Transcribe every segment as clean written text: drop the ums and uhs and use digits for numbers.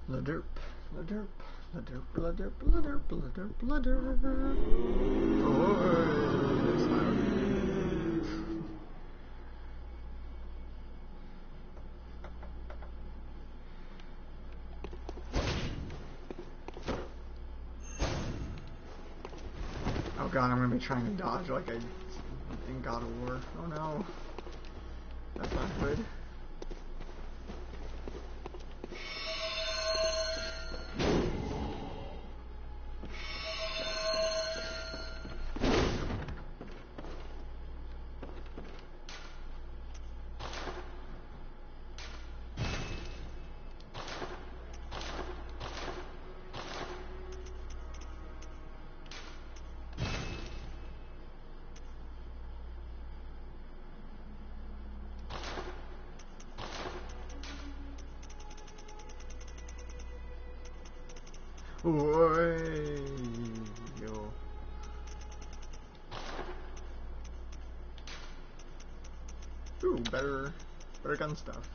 La derp, la derp, la derp, la derp, la derp, la derp, la derp. Oh, it's loud. Oh god, I'm gonna be trying to dodge like I in God of War. Oh no. That's not good. Oy, yo. Ooh, better gun stuff.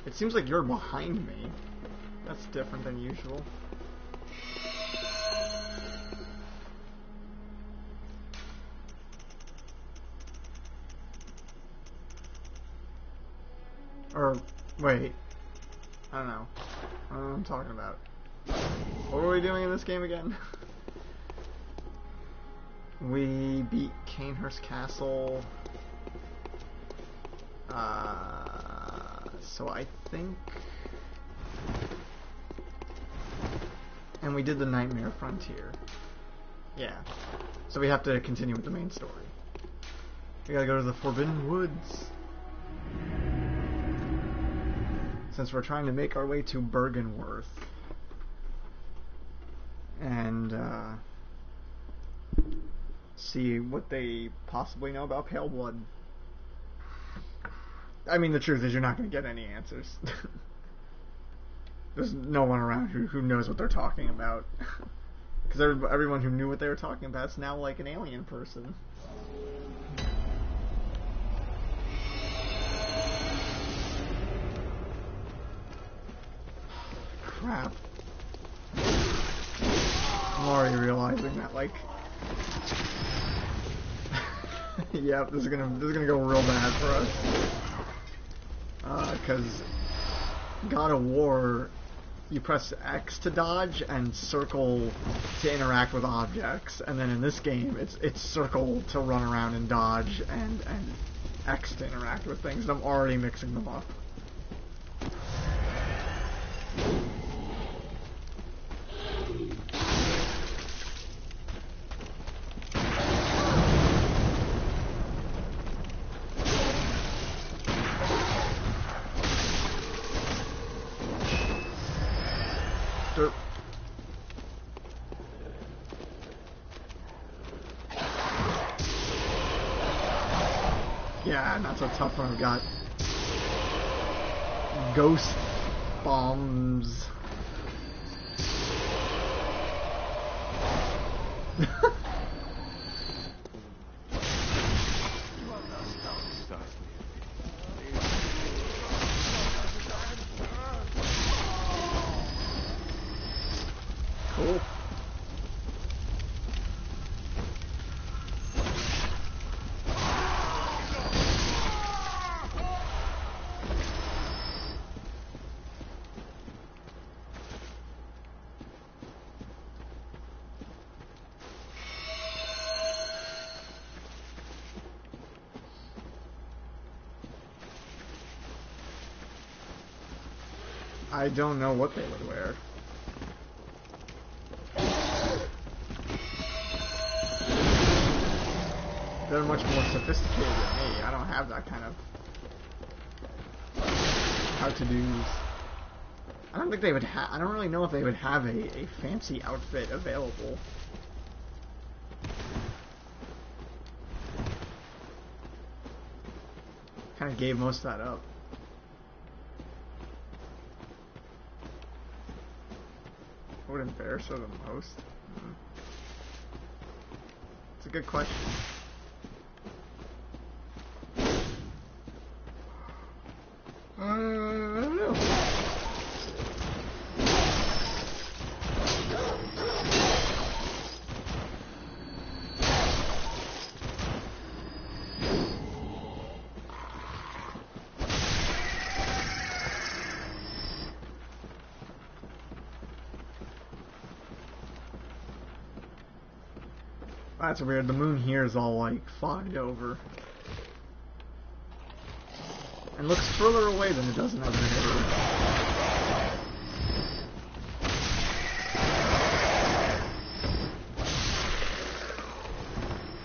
It seems like you're behind me. That's different than usual. Or, wait. I don't know. I don't know what I'm talking about. What were we doing in this game again? We beat Canehurst Castle. So I think... And we did the Nightmare Frontier. Yeah. So we have to continue with the main story. We gotta go to the Forbidden Woods. Since we're trying to make our way to Bergenworth. And, see what they possibly know about Pale Blood. I mean, the truth is you're not going to get any answers. There's no one around who knows what they're talking about. Because everyone who knew what they were talking about is now like an alien person. Crap. I'm already realizing that, like... Yep, this is gonna go real bad for us. Because God of War, you press X to dodge and circle to interact with objects, and then in this game, it's circle to run around and dodge, and X to interact with things. And I'm already mixing them up. Yeah, not so tough when I've got ghost bombs. Cool. I don't know what they would wear. They're much more sophisticated than me. I don't have that kind of how-to-dos. I don't think they would have... I don't really know if they would have a fancy outfit available. Kind of gave most of that up. What would embarrass her the most? It's a good question. That's weird. The moon here is all like fogged over. And looks further away than it does in other areas.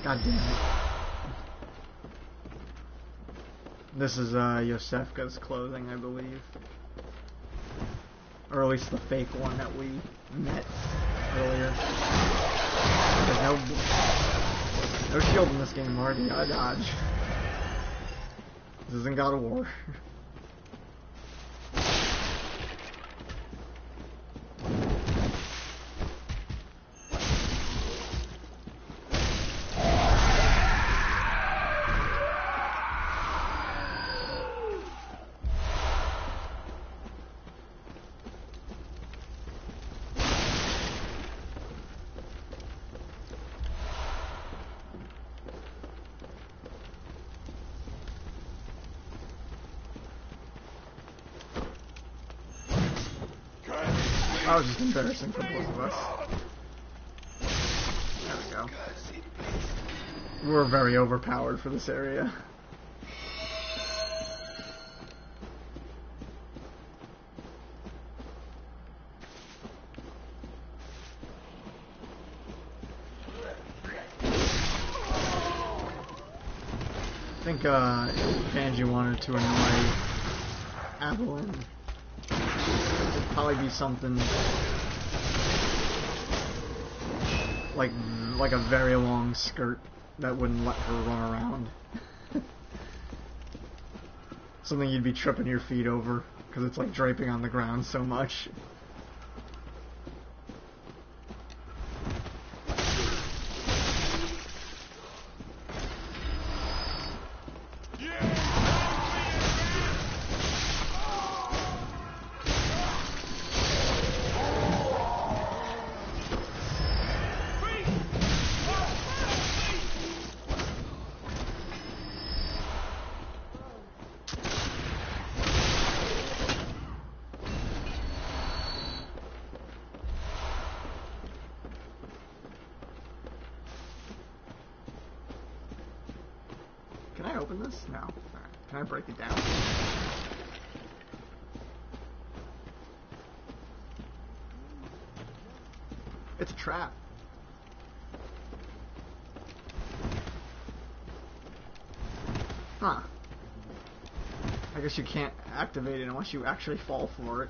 God damn it. This is Yosefka's clothing, I believe. Or at least the fake one that we met earlier. There's no shield in this game, Marty. You gotta dodge. This isn't God of War. That was just embarrassing for both of us. There we go. We're very overpowered for this area. I think if Angie wanted to annoy Adeline, it'd probably be something like a very long skirt that wouldn't let her run around. Something you'd be tripping your feet over because it's like draping on the ground so much. Can I open this? No. Alright. Can I break it down? It's a trap. Huh. I guess you can't activate it unless you actually fall for it.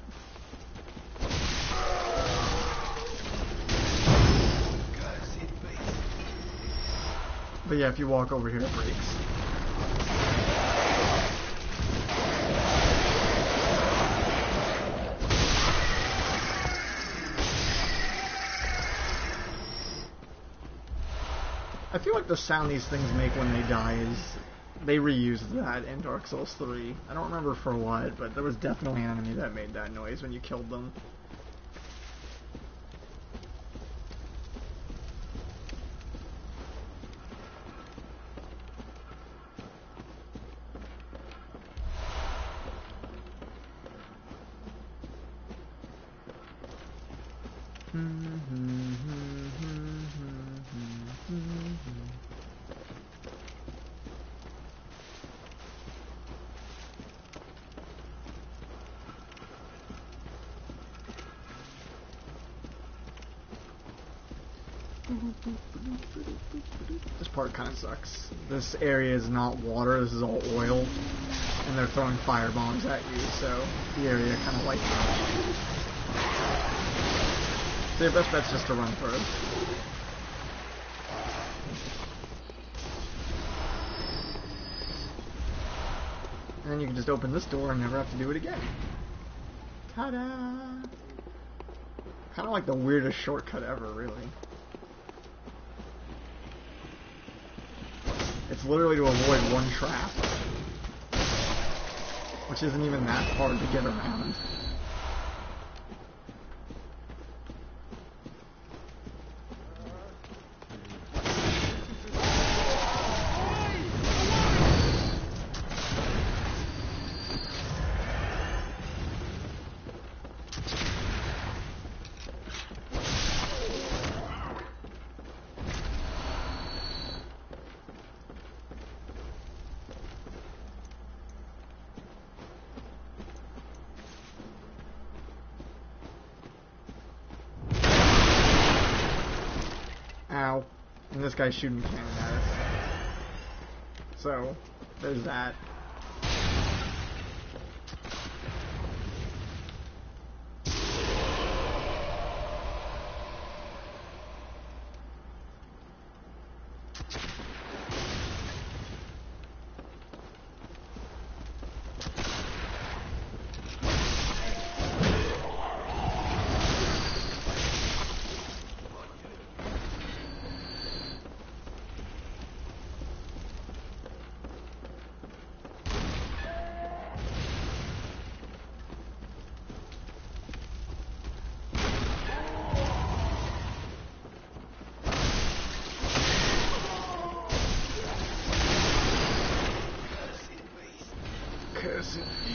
But yeah, if you walk over here, it breaks. I feel like the sound these things make when they die is... They reused that in Dark Souls 3. I don't remember for what, but there was definitely an enemy that made that noise when you killed them. This part kind of sucks. This area is not water, this is all oil, and they're throwing fire bombs at you, so the area kind of like... So your best bet's just to run through. And then you can just open this door and never have to do it again. Ta-da! Kind of like the weirdest shortcut ever, really. It's literally to avoid one trap, which isn't even that hard to get around. And this guy's shooting cannon at us. So, there's that.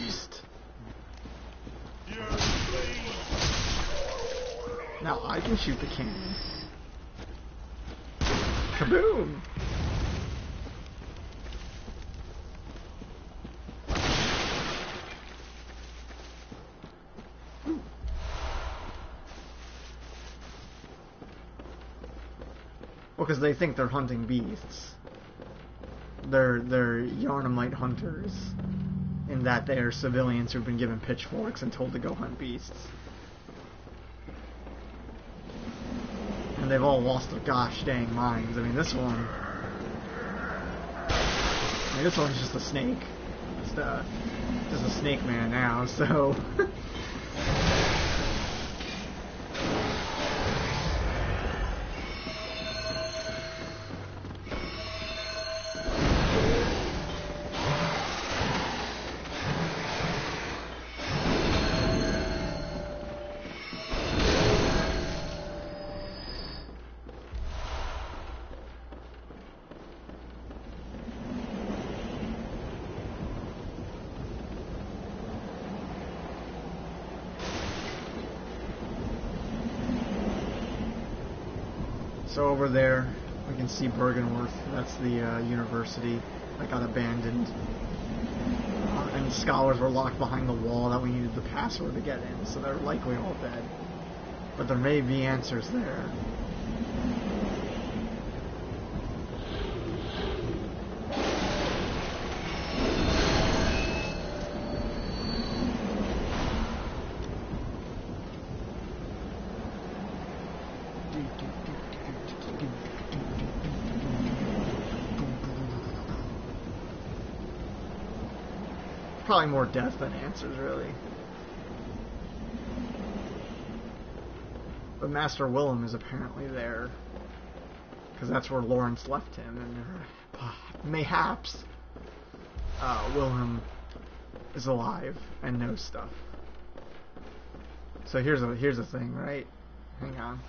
East. Now I can shoot the cannon. Kaboom! Well, because they think they're hunting beasts. They're Yarnamite hunters. In that they are civilians who've been given pitchforks and told to go hunt beasts. And they've all lost their gosh dang minds. I mean, this one... this one's just a snake. Just a snake man now, so... So over there, we can see Bergenworth. That's the university that got abandoned. And scholars were locked behind the wall that we needed the password to get in, so they're likely all dead. But there may be answers there. Probably more death than answers, really. But Master Willem is apparently there, because that's where Lawrence left him, and mayhaps Willem is alive and knows stuff. So here's a thing, right? Hang on.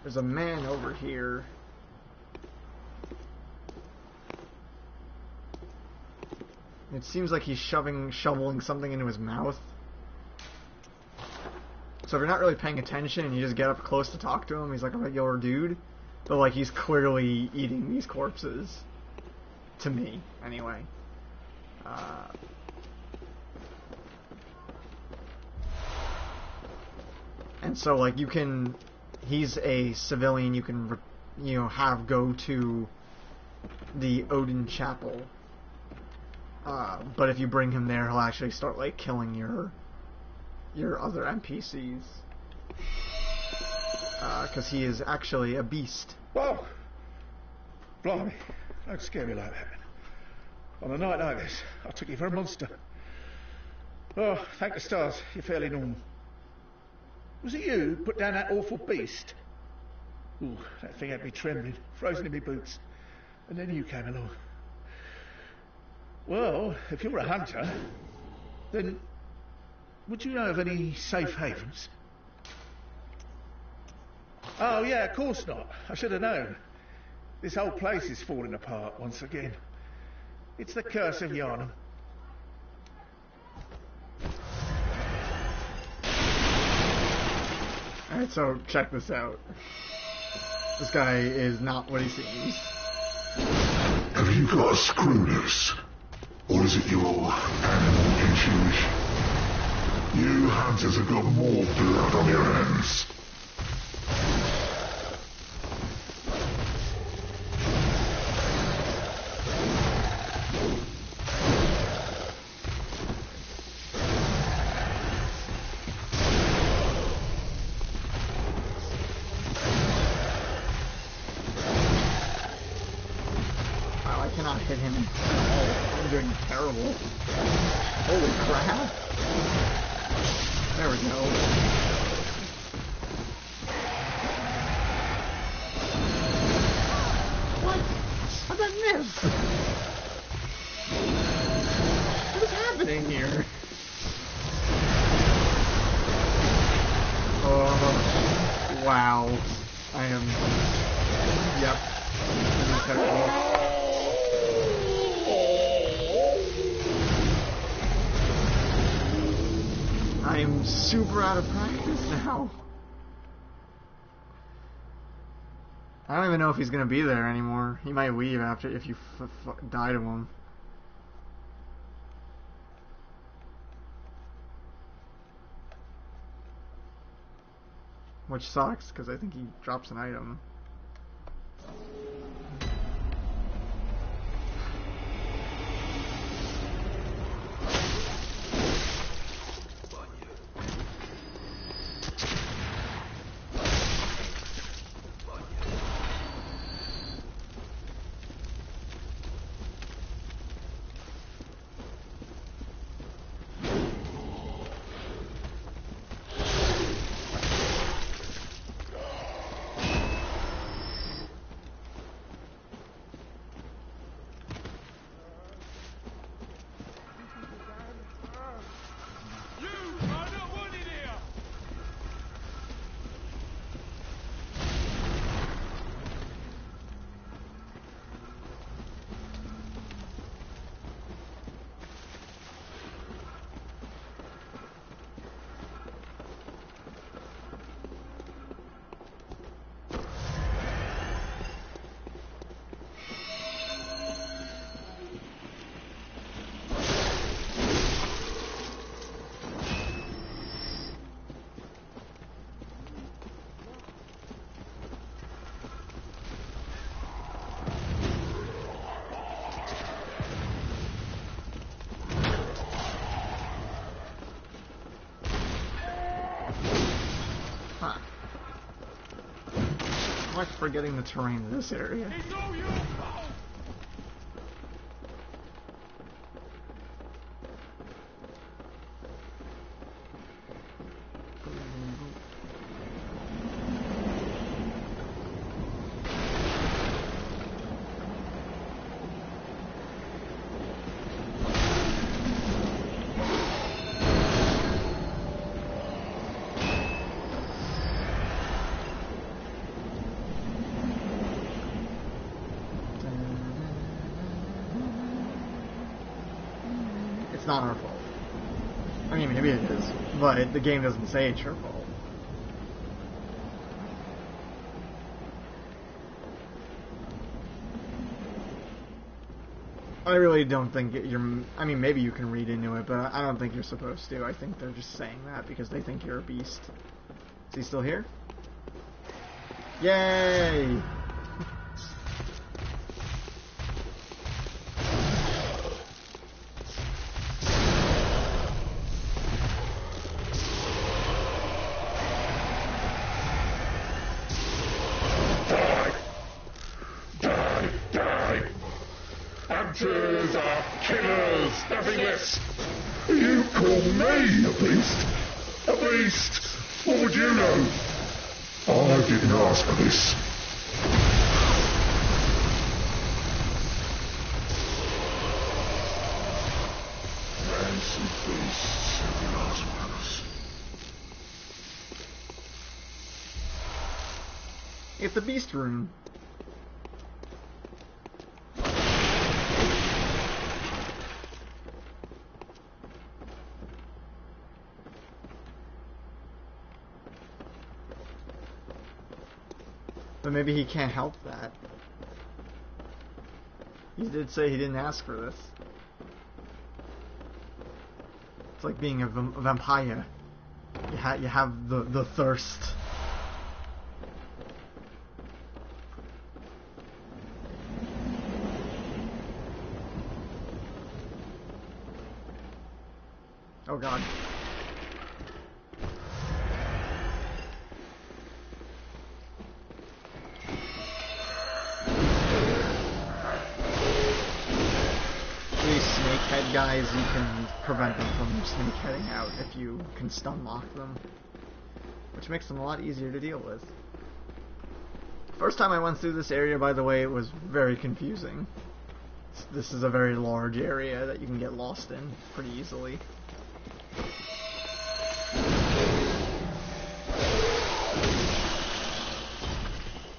There's a man over here. It seems like he's shoveling something into his mouth. So if you're not really paying attention and you just get up close to talk to him, he's like a regular dude. But like he's clearly eating these corpses. To me, anyway. And so like you can... He's a civilian you can, have go to the Odin Chapel. But if you bring him there, he'll actually start, like, killing your other NPCs. Because he is actually a beast. Whoa! Blimey, don't scare me like that. On a night like this, I took you for a monster. Oh, thank the stars, you're fairly normal. Was it you who put down that awful beast? Ooh, that thing had me trembling, frozen in my boots. And then you came along. Well, if you're a hunter, then would you know of any safe havens? Oh yeah, of course not. I should have known. This whole place is falling apart once again. It's the curse of Yharnam. Alright, so check this out. This guy is not what he seems. Have you got a screw loose? Or is it your animal intuition? You hunters have got more blood on your hands. Wow, I cannot hit him at all. I'm doing terrible. Holy crap. There we go. What? How'd that miss? What is happening here? Oh, wow. I am... Yep. This is terrible. I am super out of practice now. I don't even know if he's gonna be there anymore. He might leave after if you die to him. Which sucks, because I think he drops an item. I'm like forgetting the terrain in this area. It's not our fault. I mean, maybe it is, but the game doesn't say it's your fault. I really don't think you're... I mean, maybe you can read into it, but I don't think you're supposed to. I think they're just saying that because they think you're a beast. Is he still here? Yay! Hunters are killers, nothing less. You call me a beast? A beast? What would you know? I didn't ask for this. Fancy beasts and rascals. It's the beast room. But maybe he can't help that. He did say he didn't ask for this. It's like being a vampire. You have the thirst. Oh god. These snakehead guys, you can prevent them from snakeheading out if you can stun lock them, which makes them a lot easier to deal with. First time I went through this area, by the way, it was very confusing. This is a very large area that you can get lost in pretty easily.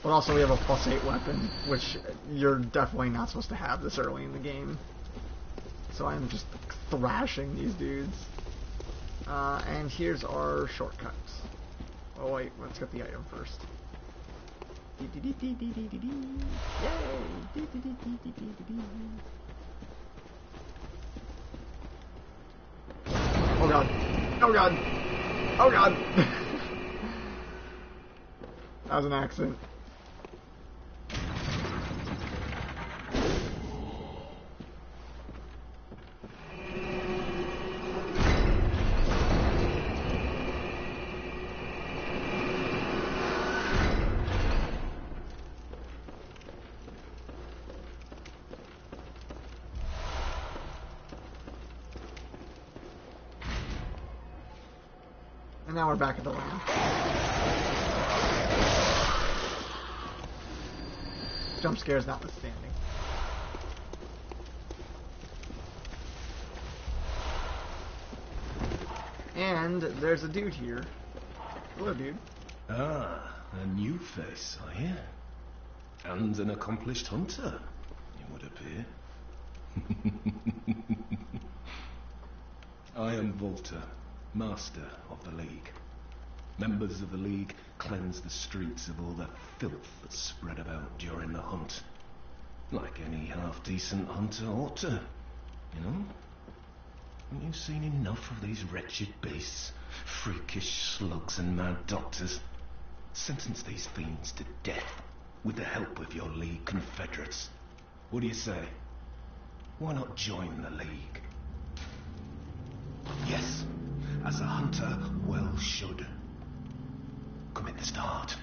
But also we have a +8 weapon, which you're definitely not supposed to have this early in the game. So I'm just thrashing these dudes. And here's our shortcuts. Oh wait, let's get the item first. Yay! Oh god. Oh god. Oh god. That was an accident. And now we're back at the land. Jump scares notwithstanding. And there's a dude here. Hello, dude. Ah, a new face, are you? And an accomplished hunter, it would appear. I am Volta, Master of the League. Members of the League cleanse the streets of all the filth that's spread about during the hunt. Like any half-decent hunter ought to, you know? Haven't you seen enough of these wretched beasts? Freakish slugs and mad doctors. Sentence these fiends to death with the help of your League confederates. What do you say? Why not join the League? Yes, as a hunter well should. Commit the start.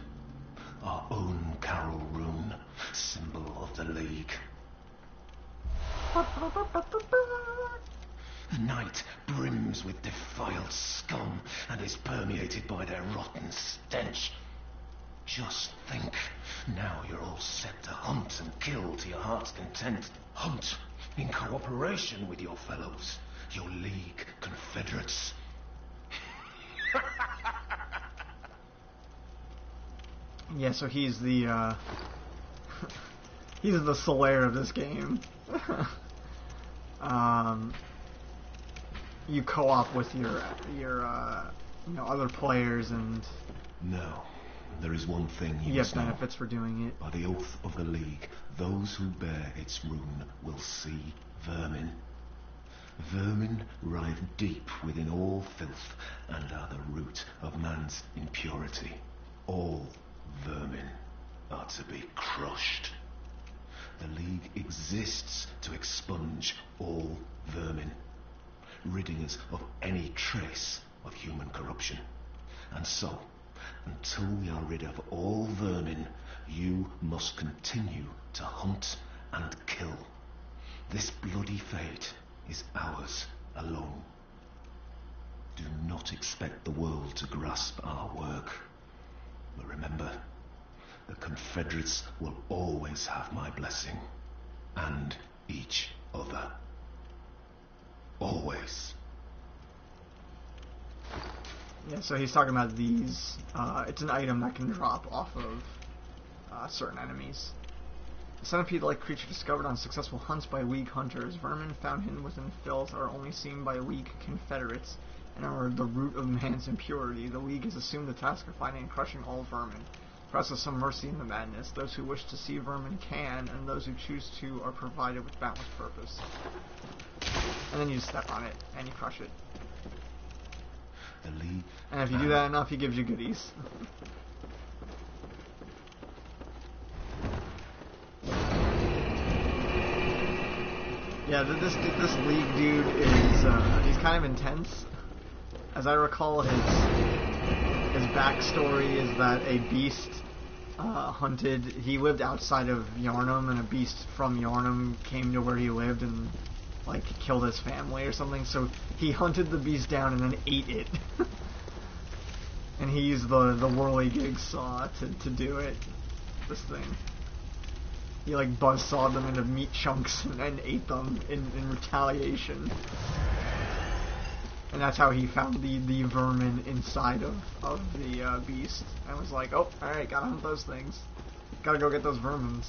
Our own Carol Rune, symbol of the League. The night brims with defiled scum and is permeated by their rotten stench. Just think, now you're all set to hunt and kill to your heart's content. Hunt in cooperation with your fellows, your League confederates. Yeah, so he's the he's the Slayer of this game. You co-op with your other players, and No, there is one thing you you must get know. benefits for doing it. By the oath of the League, those who bear its rune will see vermin. Vermin writhe deep within all filth and are the root of man's impurity. All vermin are to be crushed. The League exists to expunge all vermin, ridding us of any trace of human corruption. And so, until we are rid of all vermin, you must continue to hunt and kill. This bloody fate is ours alone. Do not expect the world to grasp our work. But remember, the Confederates will always have my blessing. And each other. Always. Yeah, so he's talking about these. It's an item that can drop off of certain enemies. A centipede-like creature discovered on successful hunts by League hunters. Vermin found hidden within filth are only seen by League confederates and are the root of man's impurity. The League has assumed the task of finding and crushing all vermin. Perhaps with some mercy in the madness. Those who wish to see vermin can, and those who choose to are provided with boundless purpose. And then you just step on it, and you crush it. The League And if you do that enough, he gives you goodies. Yeah, this League dude is he's kind of intense. As I recall, his backstory is that a beast hunted. He lived outside of Yharnam, and a beast from Yharnam came to where he lived and like killed his family or something. So he hunted the beast down and then ate it. And he used the whirligig saw to do it. This thing. He like buzzsawed them into meat chunks and ate them in retaliation. And that's how he found the vermin inside of the beast. And was like, oh, alright, gotta hunt those things. Gotta go get those vermins.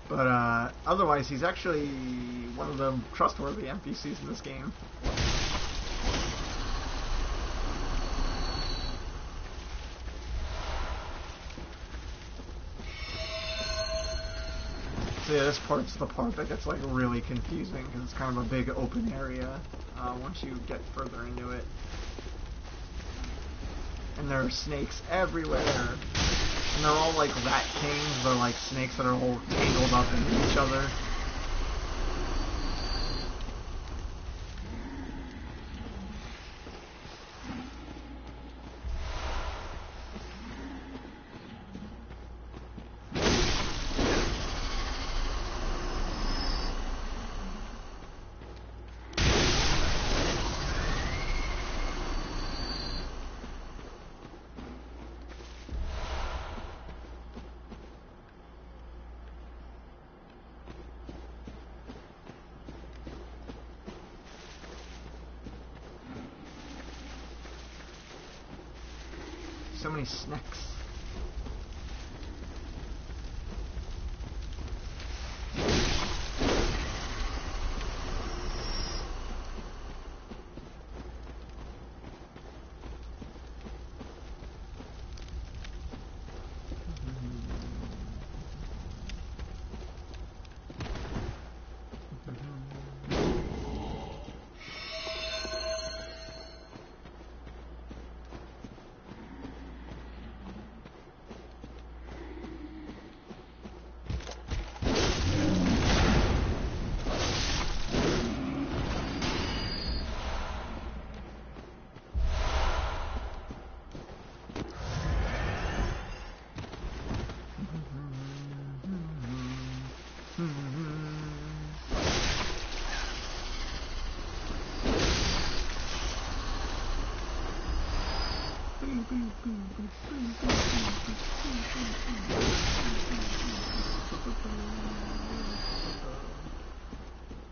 But otherwise, he's actually one of the trustworthy NPCs in this game. So yeah, this part's the part that gets like really confusing because it's kind of a big open area once you get further into it. And there are snakes everywhere. And they're all like rat kings. They're like snakes that are all tangled up into each other. So many snacks.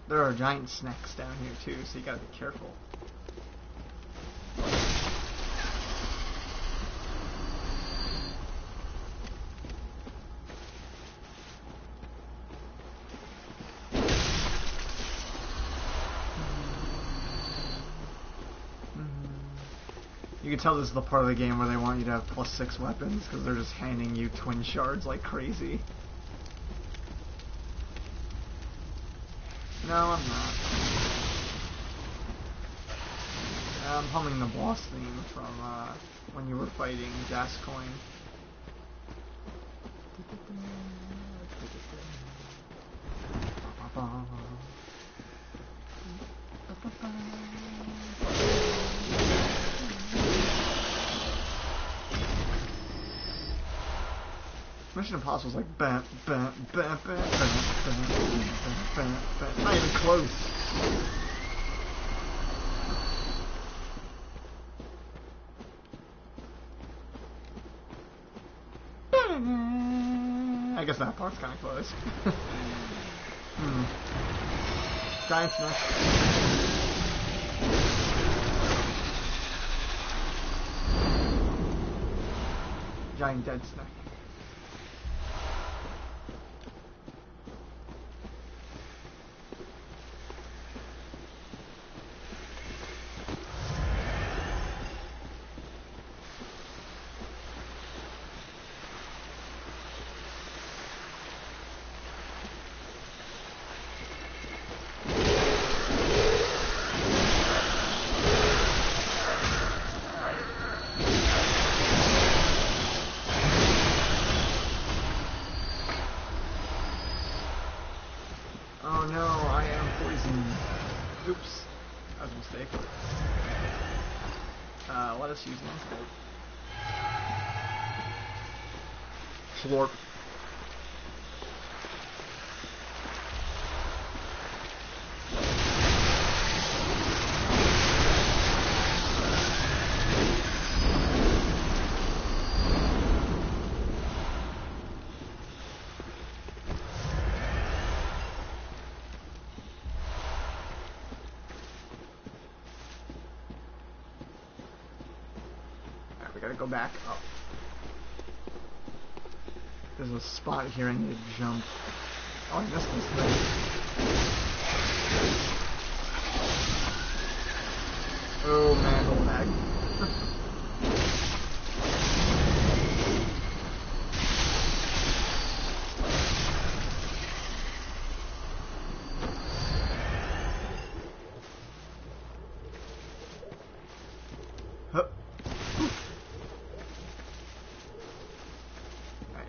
There are giant snakes down here too, so you gotta be careful. You can tell this is the part of the game where they want you to have +6 weapons, because they're just handing you twin shards like crazy. No, I'm not. I'm humming the boss theme from when you were fighting Gascoigne. Mission Impossible is like bam, bam, bam, bam, bam, bam, bam, bam, bam. It's not even close. I guess that part's kind of close. Giant snack. Giant dead snack. Oh no, I am poisoned. Oops. That was a mistake. Let us use antidote. Slorp. We gotta go back up. There's a spot here I need to jump. Oh, I missed this thing. Oh man, the lag.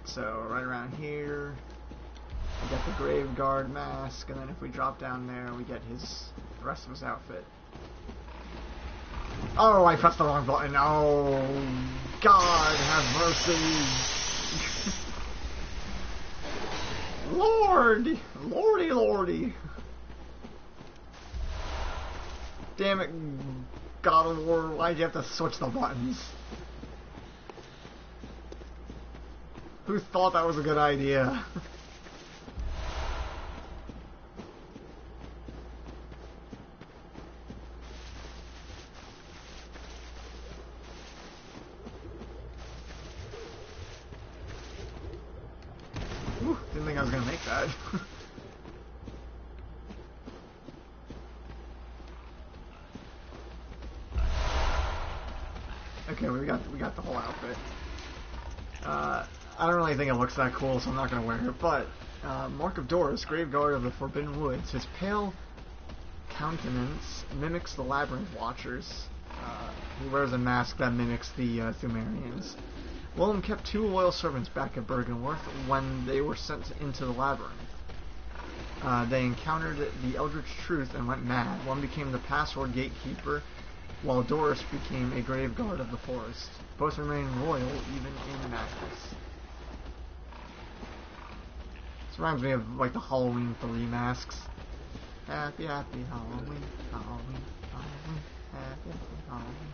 So right around here, we get the Grave Guard mask, and then if we drop down there, we get the rest of his outfit. Oh, I pressed the wrong button. Oh, God, have mercy. Lord, lordy, lordy. Damn it, God of War, why'd you have to switch the buttons? Who thought that was a good idea? Ooh, didn't think I was gonna make that. Okay, we got the whole outfit. I don't really think it looks that cool, so I'm not going to wear it, but Mark of Doors, Grave Guard of the Forbidden Woods. His pale countenance mimics the Labyrinth Watchers. He wears a mask that mimics the Thumerians. Willem kept 2 loyal servants back at Bergenworth when they were sent into the Labyrinth. They encountered the Eldritch Truth and went mad. One became the password gatekeeper, while Doris became a Grave Guard of the forest. Both remain loyal even in madness. This reminds me of like the Halloween 3 masks. Happy, happy Halloween, Halloween, Halloween, happy, happy Halloween.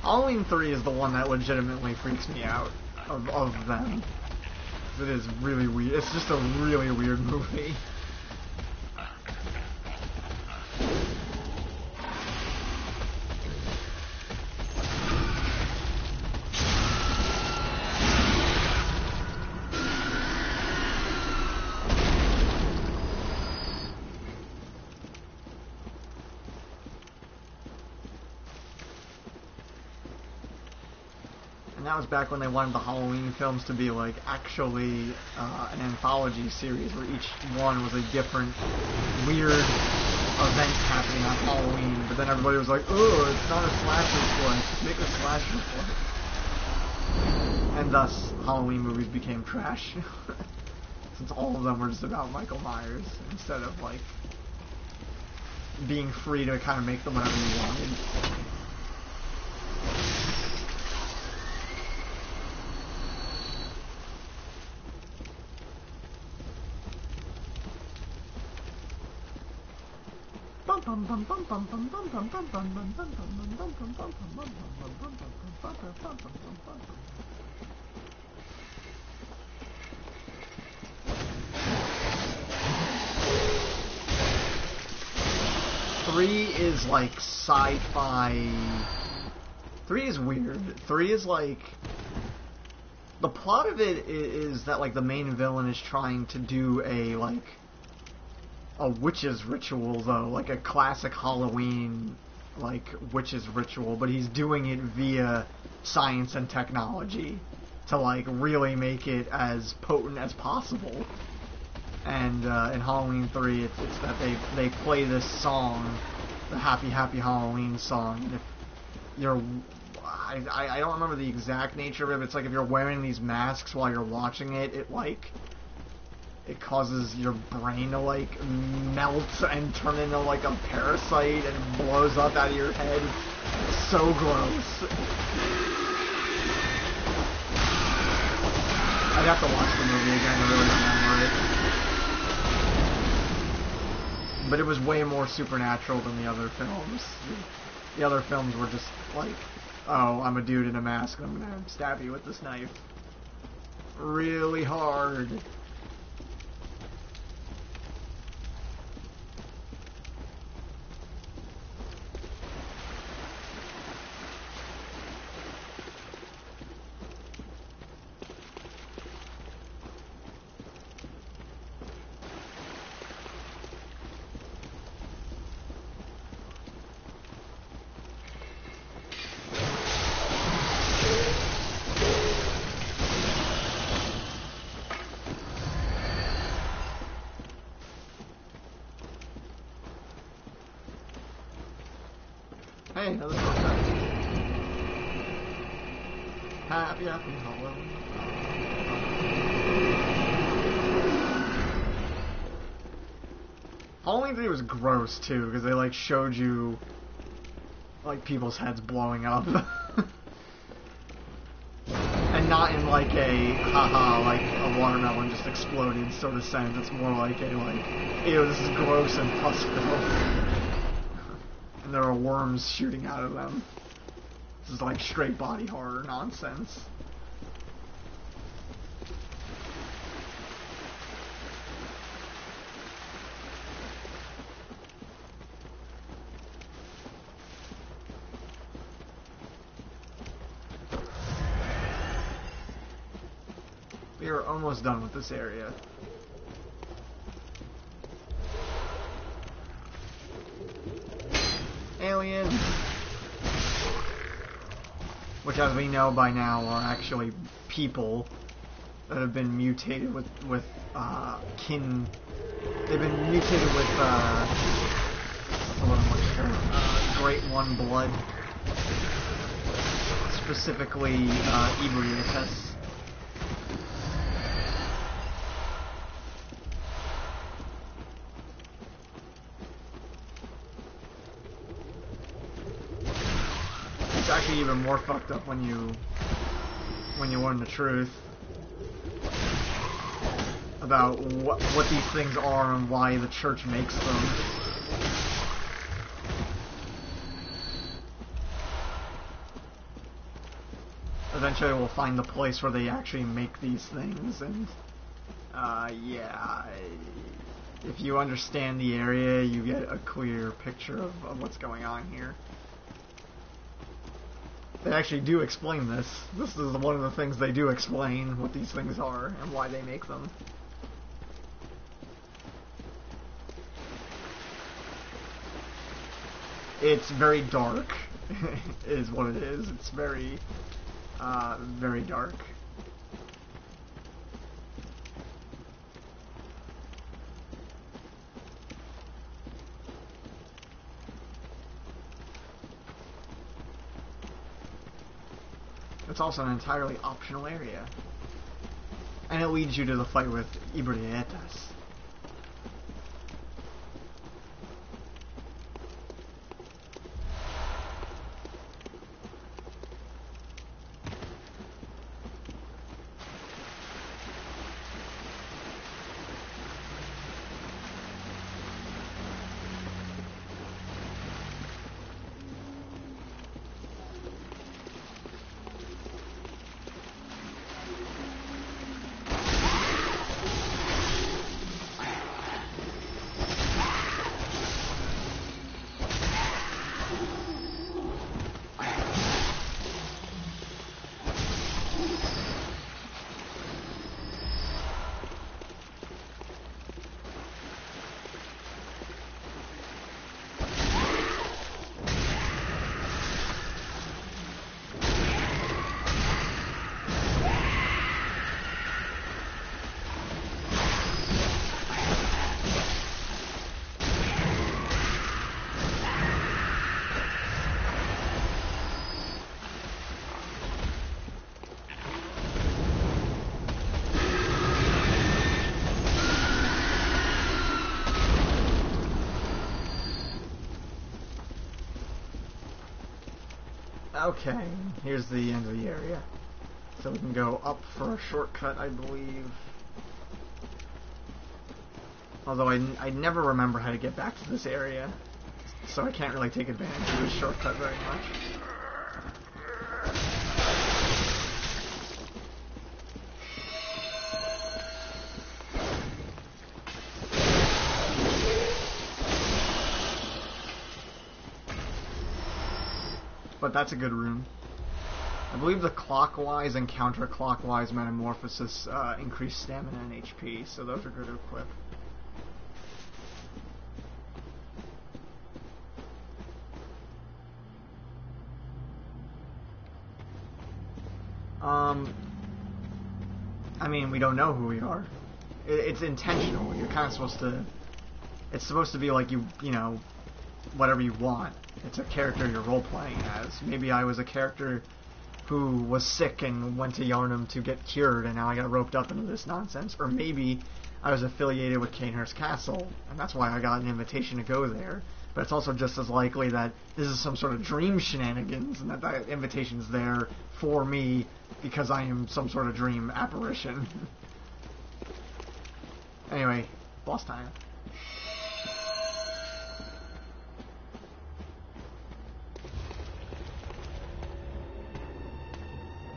Halloween 3 is the one that legitimately freaks me out of them. It is really weird. It's just a really weird movie. And that was back when they wanted the Halloween films to be like actually an anthology series where each one was a different weird event happening on Halloween. But then everybody was like, "Oh, it's not a slasher flick. Make a slasher flick." And thus, Halloween movies became trash. Since all of them were just about Michael Myers instead of like being free to kind of make them whatever you wanted. Three is like sci-fi. 3 is weird. 3 is like, the plot of it is that like the main villain is trying to do a witch's ritual, though, like a classic Halloween like witch's ritual, but he's doing it via science and technology to like really make it as potent as possible. And in Halloween 3, it's that they play this song, the Happy Happy Halloween song. And if you're, I don't remember the exact nature of it, but it's like if you're wearing these masks while you're watching it, it causes your brain to like melt and turn into like a parasite and blows up out of your head. It's so gross. I'd have to watch the movie again to really remember it. But it was way more supernatural than the other films. The other films were just like, oh, I'm a dude in a mask and I'm gonna stab you with this knife. Really hard. Hey, another shortcut. Happy Halloween. Halloween 3 was gross too, because they like showed you like people's heads blowing up. And not in like a haha, like a watermelon just exploded sort of sense. It's more like a like, ew, this is gross and pus filled. And there are worms shooting out of them. This is like straight body horror nonsense. We are almost done with this area. Aliens! Which, as we know by now, are actually people that have been mutated with kin. They've been mutated with what's the one I'm looking for? Great One blood, specifically Ebrietas. It's actually even more fucked up when you learn the truth about what these things are and why the church makes them. Eventually we'll find the place where they actually make these things, and yeah, if you understand the area, you get a clear picture of what's going on here. They actually do explain this. This is one of the things they do explain, what these things are and why they make them. It's very dark, is what it is. It's very, very dark. It's also an entirely optional area. And it leads you to the fight with Ebrietas. Okay, here's the end of the area. So we can go up for a shortcut, I believe. Although I never remember how to get back to this area, so I can't really take advantage of this shortcut very much. But that's a good room. I believe the clockwise and counterclockwise metamorphosis increase stamina and HP, so those are good to equip. I mean, we don't know who we are. It's intentional. You're kind of supposed to... It's supposed to be like you know, whatever you want. It's a character you're role-playing as. Maybe I was a character who was sick and went to Yarnum to get cured, and now I got roped up into this nonsense. Or maybe I was affiliated with Canehurst Castle, and that's why I got an invitation to go there. But it's also just as likely that this is some sort of dream shenanigans, and that that invitation's there for me because I am some sort of dream apparition. Anyway, boss time.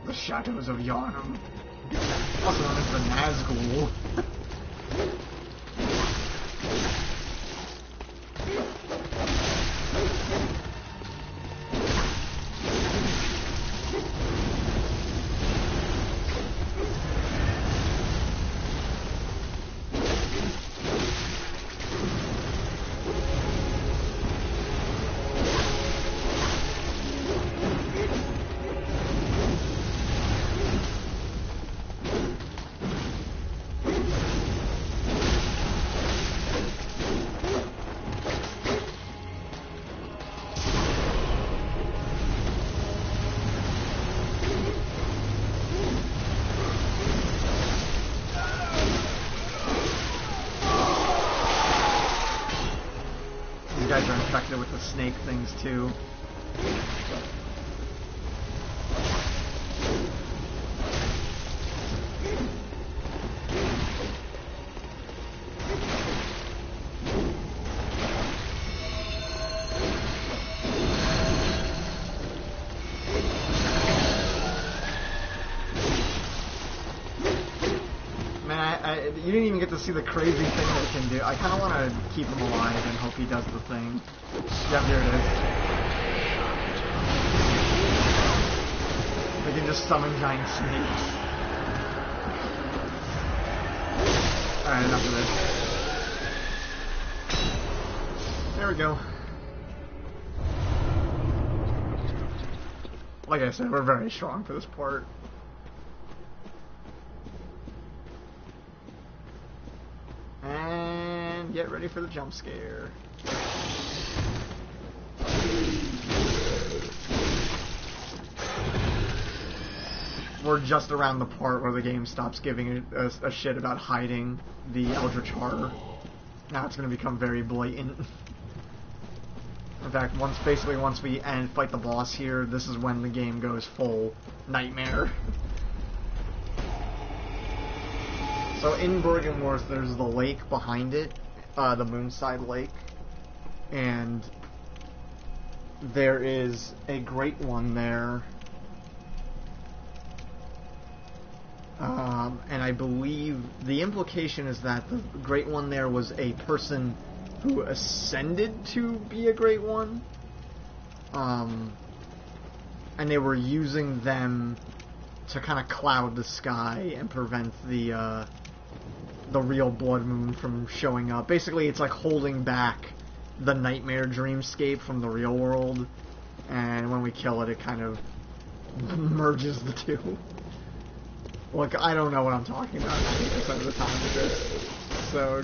The Shadows of Yarnum, also known as the Nazgul. Guys are infected with the snake things too. You didn't even get to see the crazy thing they can do. I kind of want to keep him alive and hope he does the thing. Yep, here it is. They can just summon giant snakes. Alright, enough of this. There we go. Like I said, we're very strong for this part. And get ready for the jump scare. We're just around the part where the game stops giving a shit about hiding the Eldritch Horror. Now it's going to become very blatant. In fact, once we fight the boss here, this is when the game goes full nightmare. So in Bergenworth, there's the lake behind it, the Moonside Lake, and there is a Great One there, and I believe the implication is that the Great One there was a person who ascended to be a Great One, and they were using them to kind of cloud the sky and prevent the real blood moon from showing up. Basically, it's like holding back the nightmare dreamscape from the real world, and when we kill it, it kind of merges the two. Look, I don't know what I'm talking about 90% of the time with this, so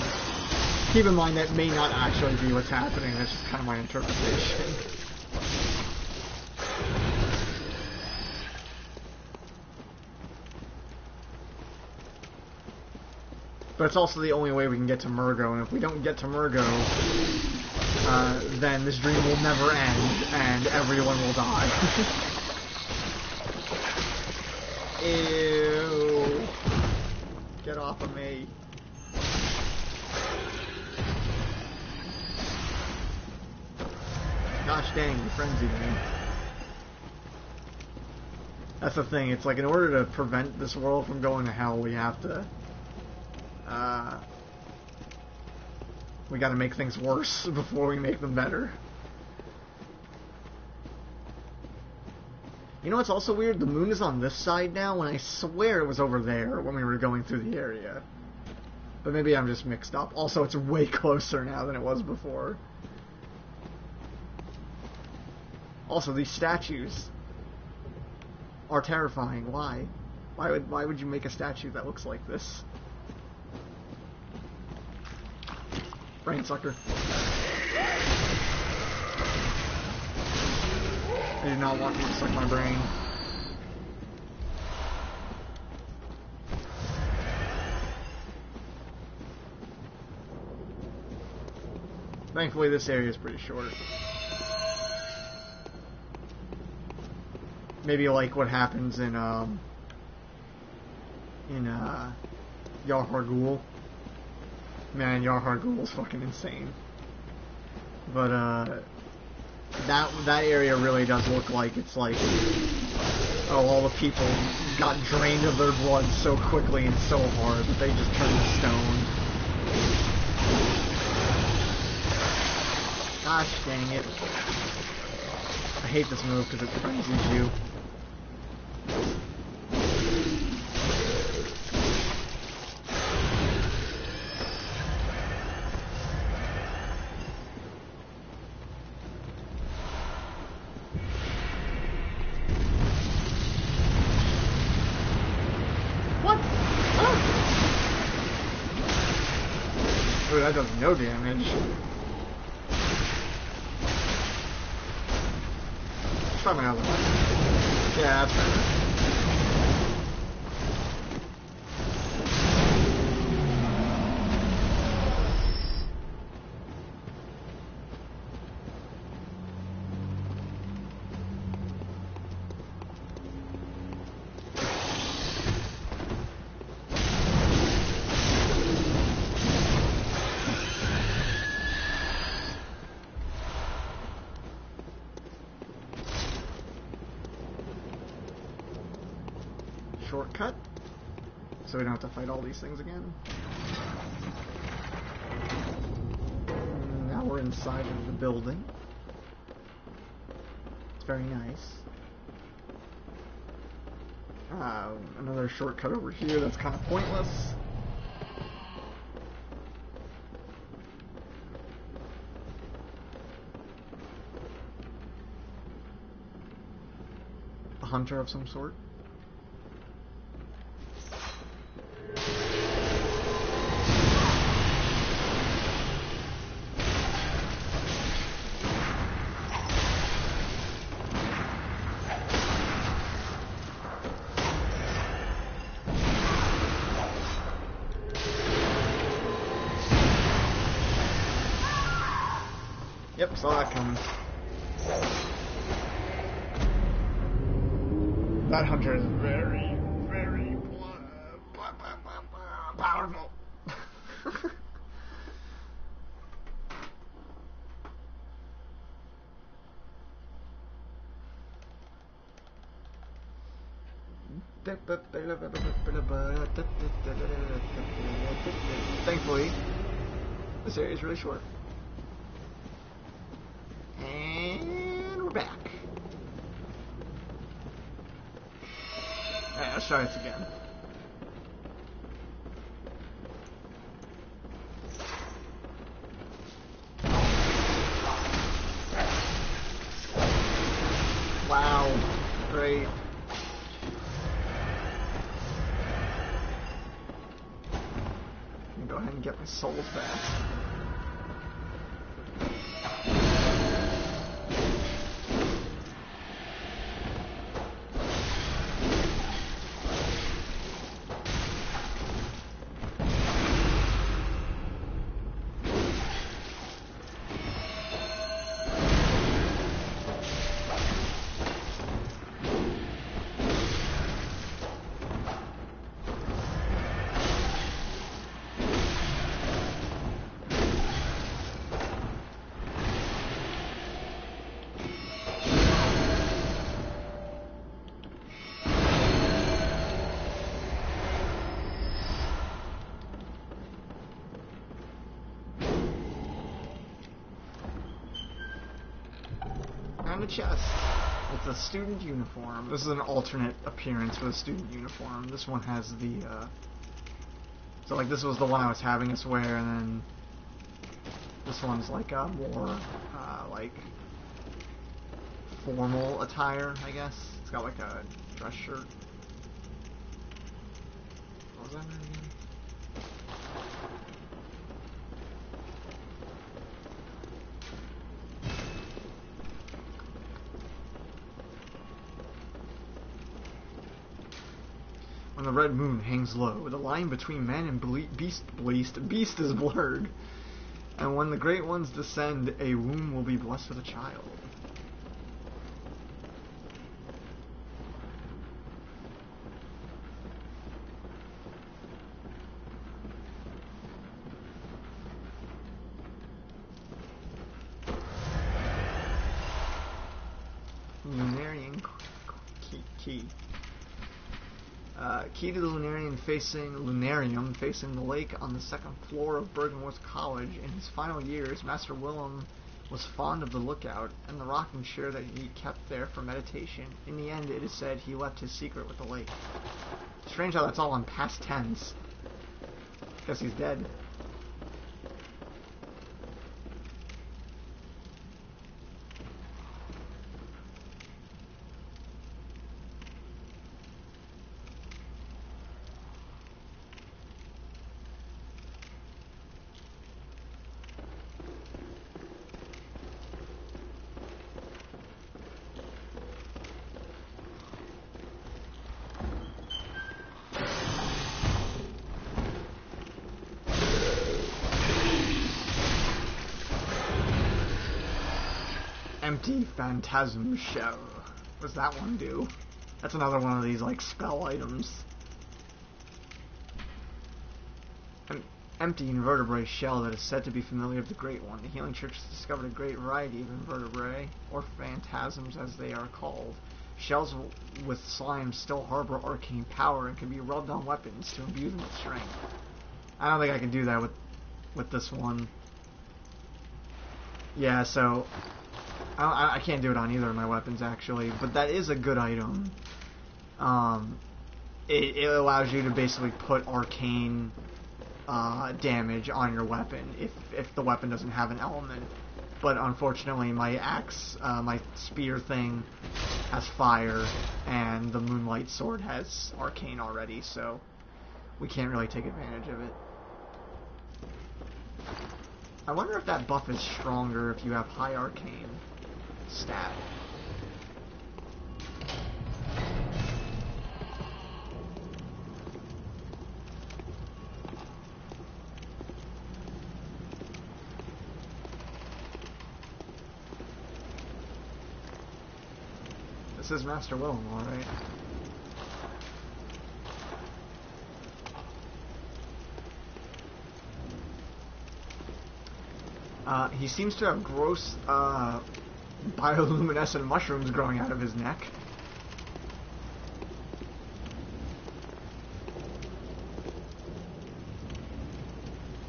keep in mind that may not actually be what's happening. That's just kind of my interpretation. But it's also the only way we can get to Murgo, and if we don't get to Murgo, then this dream will never end, and everyone will die. Ew. Get off of me. Gosh dang, you frenzied me. That's the thing, it's like in order to prevent this world from going to hell, we have to... we gotta make things worse before we make them better. You know what's also weird? The moon is on this side now, when I swear it was over there when we were going through the area. But maybe I'm just mixed up. Also, it's way closer now than it was before. Also, these statues are terrifying. Why? Why would you make a statue that looks like this? Brain sucker. I do not want you to suck my brain. Thankfully, this area is pretty short. Maybe like what happens in Yarhar-Ghul. Man, Yarhar-Ghul is fucking insane. But that area really does look like it's like, oh, all the people got drained of their blood so quickly and so hard that they just turned to stone. Gosh dang it. I hate this move because it frenzies you. Ooh, that does no damage. Try my other one. Yeah, that's better. Shortcut, so we don't have to fight all these things again. Now we're inside of the building. It's very nice. Another shortcut over here that's kind of pointless. A hunter of some sort. Yep, saw that coming. That hunter is very, very powerful. Thankfully, this area is really short. And we're back. Alright, let's try this again. Wow, great. I'm gonna go ahead and get my souls back. find the chest. It's a student uniform. This is an alternate appearance for the student uniform. This one has the, so like this was the one I was having us wear, and then this one's like a more, like, formal attire, I guess. It's got like a dress shirt. What was that again? When the red moon hangs low, the line between man and beast is blurred. And when the great ones descend, a womb will be blessed with a child. Lunarian key. Key to the Lunarium facing the lake on the second floor of Bergenworth College. In his final years, Master Willem was fond of the lookout and the rocking chair that he kept there for meditation. In the end, it is said he left his secret with the lake. Strange how that's all on past tense. Guess he's dead. Empty phantasm shell. What does that one do? That's another one of these, like, spell items. An empty invertebrate shell that is said to be familiar with the Great One. The Healing Church has discovered a great variety of invertebrae, or phantasms as they are called. Shells with slime still harbor arcane power and can be rubbed on weapons to imbue them with strength. I don't think I can do that with this one. Yeah, so I can't do it on either of my weapons, actually, but that is a good item. It allows you to basically put arcane damage on your weapon if the weapon doesn't have an element. But unfortunately, my axe, my spear thing, has fire, and the Moonlight Sword has arcane already, so we can't really take advantage of it. I wonder if that buff is stronger if you have high arcane stat. This is Master Willem, alright. He seems to have gross, bioluminescent mushrooms growing out of his neck.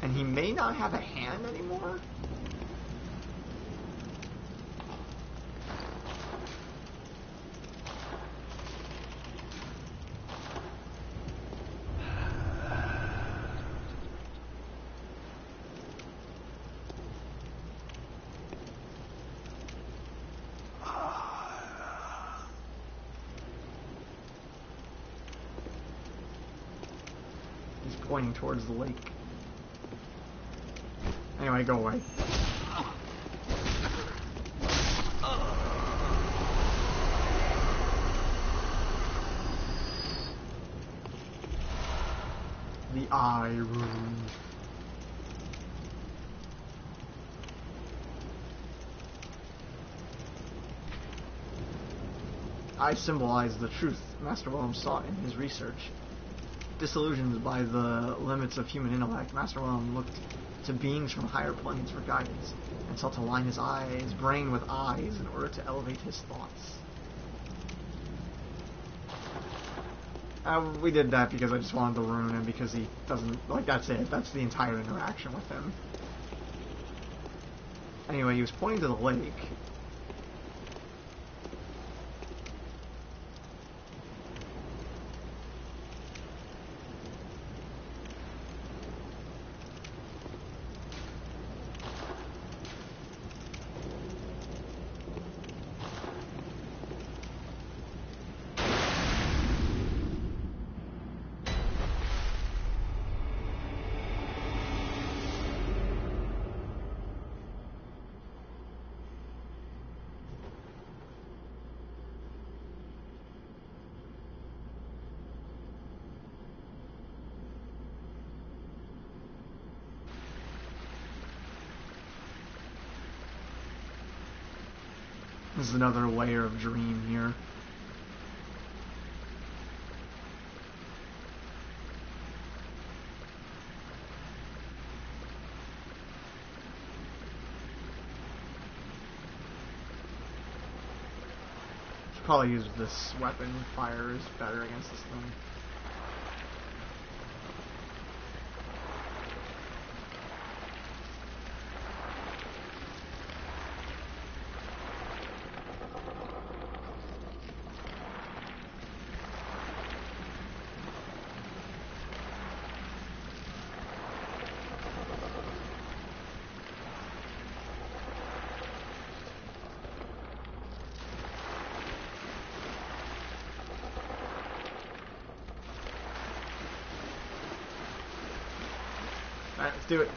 And he may not have a hand anymore? Pointing towards the lake. Anyway, go away. The eye rune. Eye symbolize the truth Master Willem sought in his research. Disillusioned by the limits of human intellect, Master Willem looked to beings from higher planes for guidance, and sought to line his brain with eyes in order to elevate his thoughts. We did that because I just wanted the rune, and because he doesn't, like, that's it. That's the entire interaction with him. Anyway, he was pointing to the lake. This is another layer of dream here. Should probably use this weapon. Fire is better against this thing. Alright, let's do it.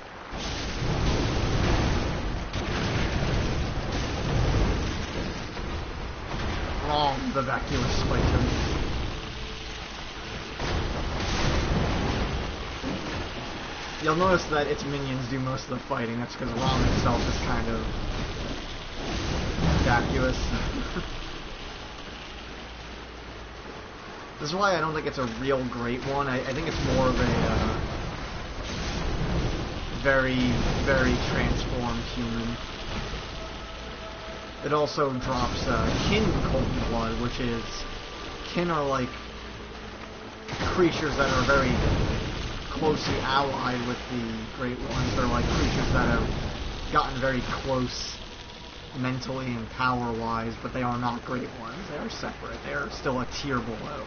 Wrong, the vacuous spiked him. You'll notice that its minions do most of the fighting. That's because Rom itself is kind of vacuous. This is why I don't think it's a real great one. I think it's more of a very, very transformed human. It also drops kin cold blood, which is... Kin are like creatures that are very closely allied with the Great Ones. They're like creatures that have gotten very close mentally and power-wise, but they are not Great Ones. They are separate. They are still a tier below.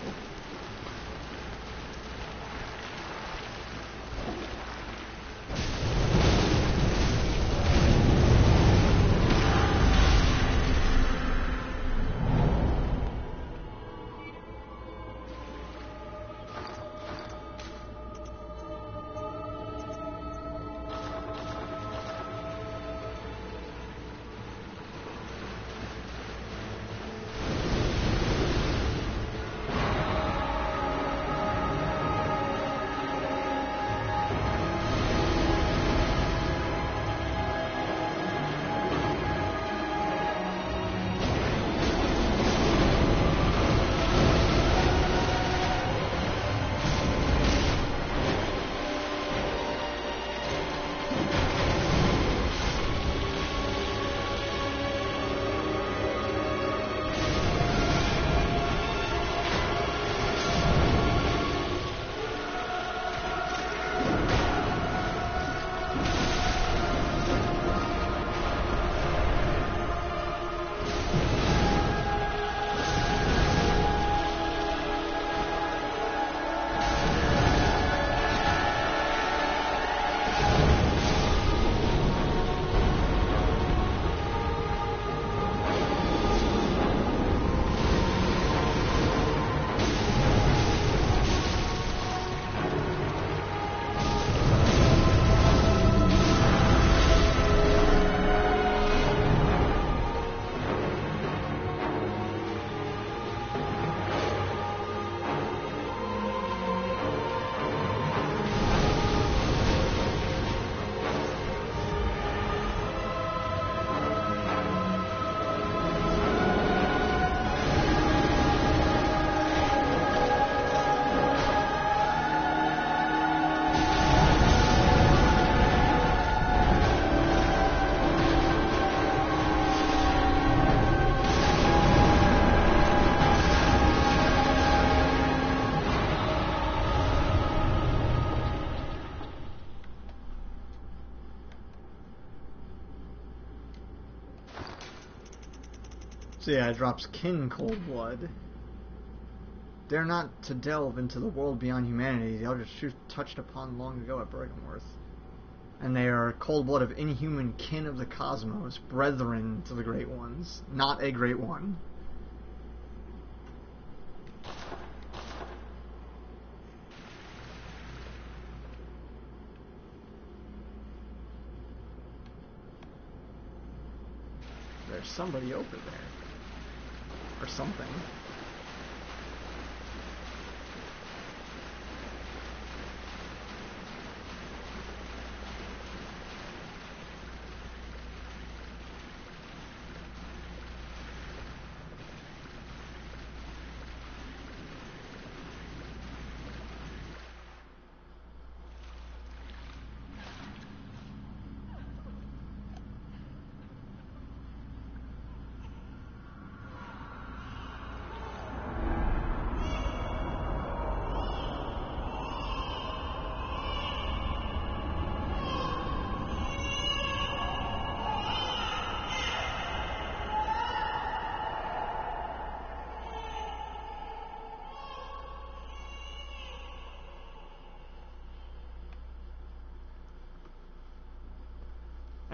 So yeah, it drops kin cold blood. Dare not to delve into the world beyond humanity, the elder truth touched upon long ago at Brighamworth. And they are cold blood of inhuman kin of the cosmos, brethren to the Great Ones, not a Great One. There's somebody over there. Or something.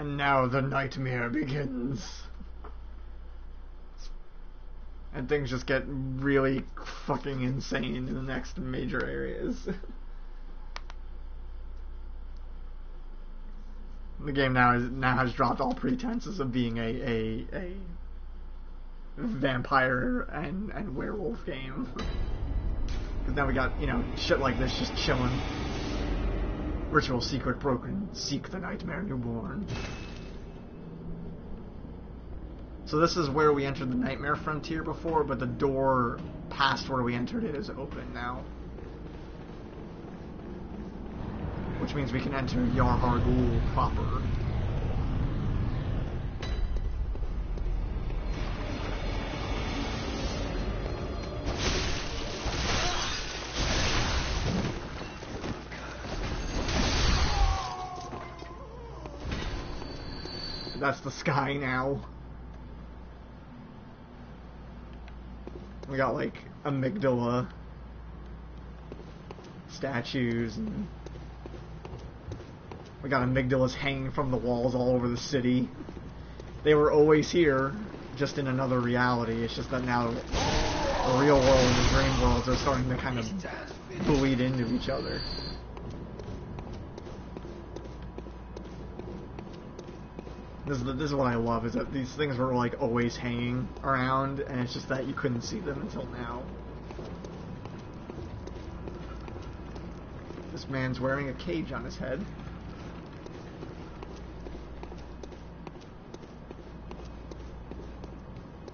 And now the nightmare begins. And things just get really fucking insane in the next major areas. The game now has dropped all pretenses of being a vampire and werewolf game. Because now we got, you know, shit like this just chilling. Ritual secret broken. Seek the nightmare newborn. So this is where we entered the Nightmare Frontier before, but the door past where we entered it is open now. Which means we can enter Yarhargul proper. That's the sky now. We got like amygdala statues, and we got amygdalas hanging from the walls all over the city. They were always here, just in another reality. It's just that now the real world and the dream worlds are starting to kind of bleed into each other. This is what I love, is that these things were like always hanging around, and it's just that you couldn't see them until now. This man's wearing a cage on his head.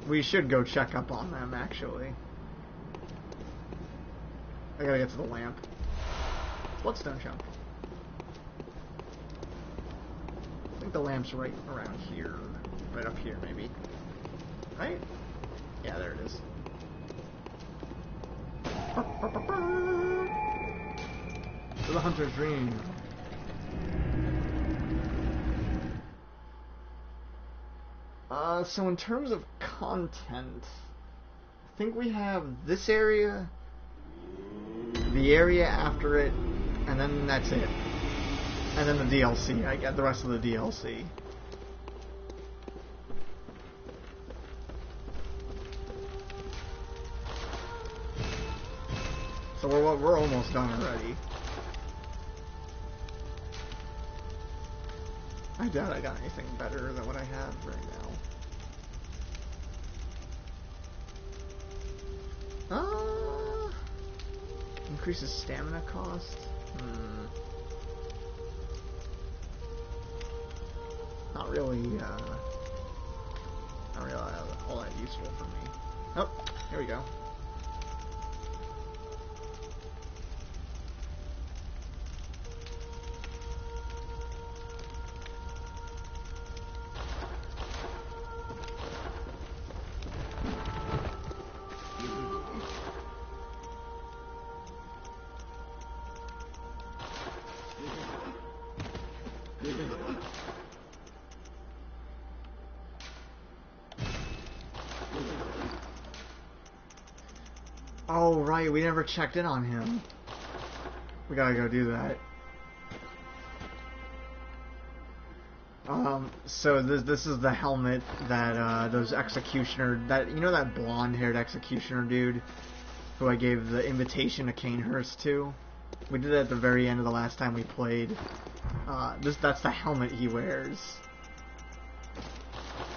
We should go check up on them, actually. I gotta get to the lamp. Bloodstone chunk. I think the lamp's right around here. Right up here, maybe. Right? Yeah, there it is. To the hunter's dream. So in terms of content, I think we have this area, the area after it, and then that's it. And then the DLC. I get the rest of the DLC. So we're almost done already. I doubt I got anything better than what I have right now. Increases stamina cost? Not really all that useful for me. Oh, here we go. Oh, right, we never checked in on him. We gotta go do that. So this is the helmet that, those executioner, you know that blonde-haired executioner dude who I gave the invitation to Canehurst to? We did it at the very end of the last time we played. That's the helmet he wears.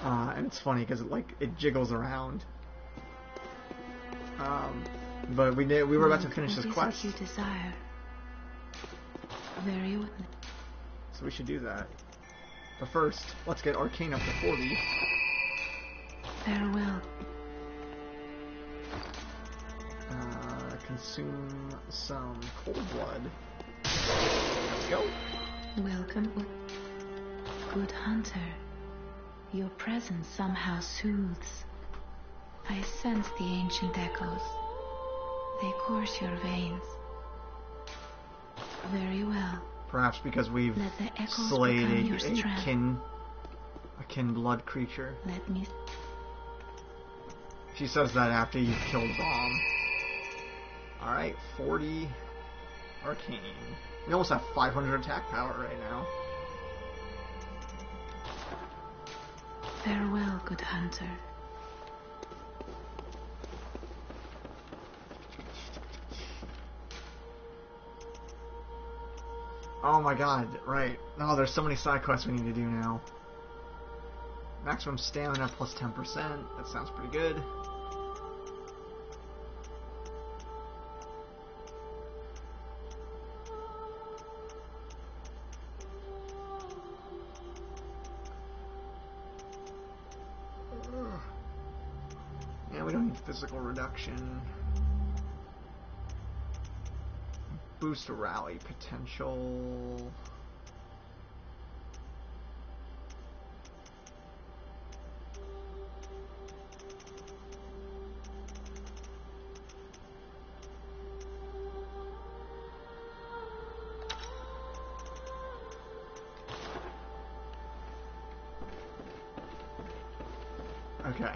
And it's funny because it jiggles around. But we were about to finish this quest. You desire. Very well. So we should do that. But first, let's get Arcane up to 40. Farewell. Consume some cold blood. Let's go. Welcome, good hunter. Your presence somehow soothes. I sense the ancient echoes. They course your veins. Very well. Perhaps because we've slayed a kin blood creature. Let me. She says that after you've killed Bomb. Alright, 40 Arcane. We almost have 500 attack power right now. Farewell, good hunter. Oh my god, right. No, there's so many side quests we need to do now. Maximum stamina plus 10%. That sounds pretty good. Yeah, we don't need physical reduction. Boost rally potential. Okay.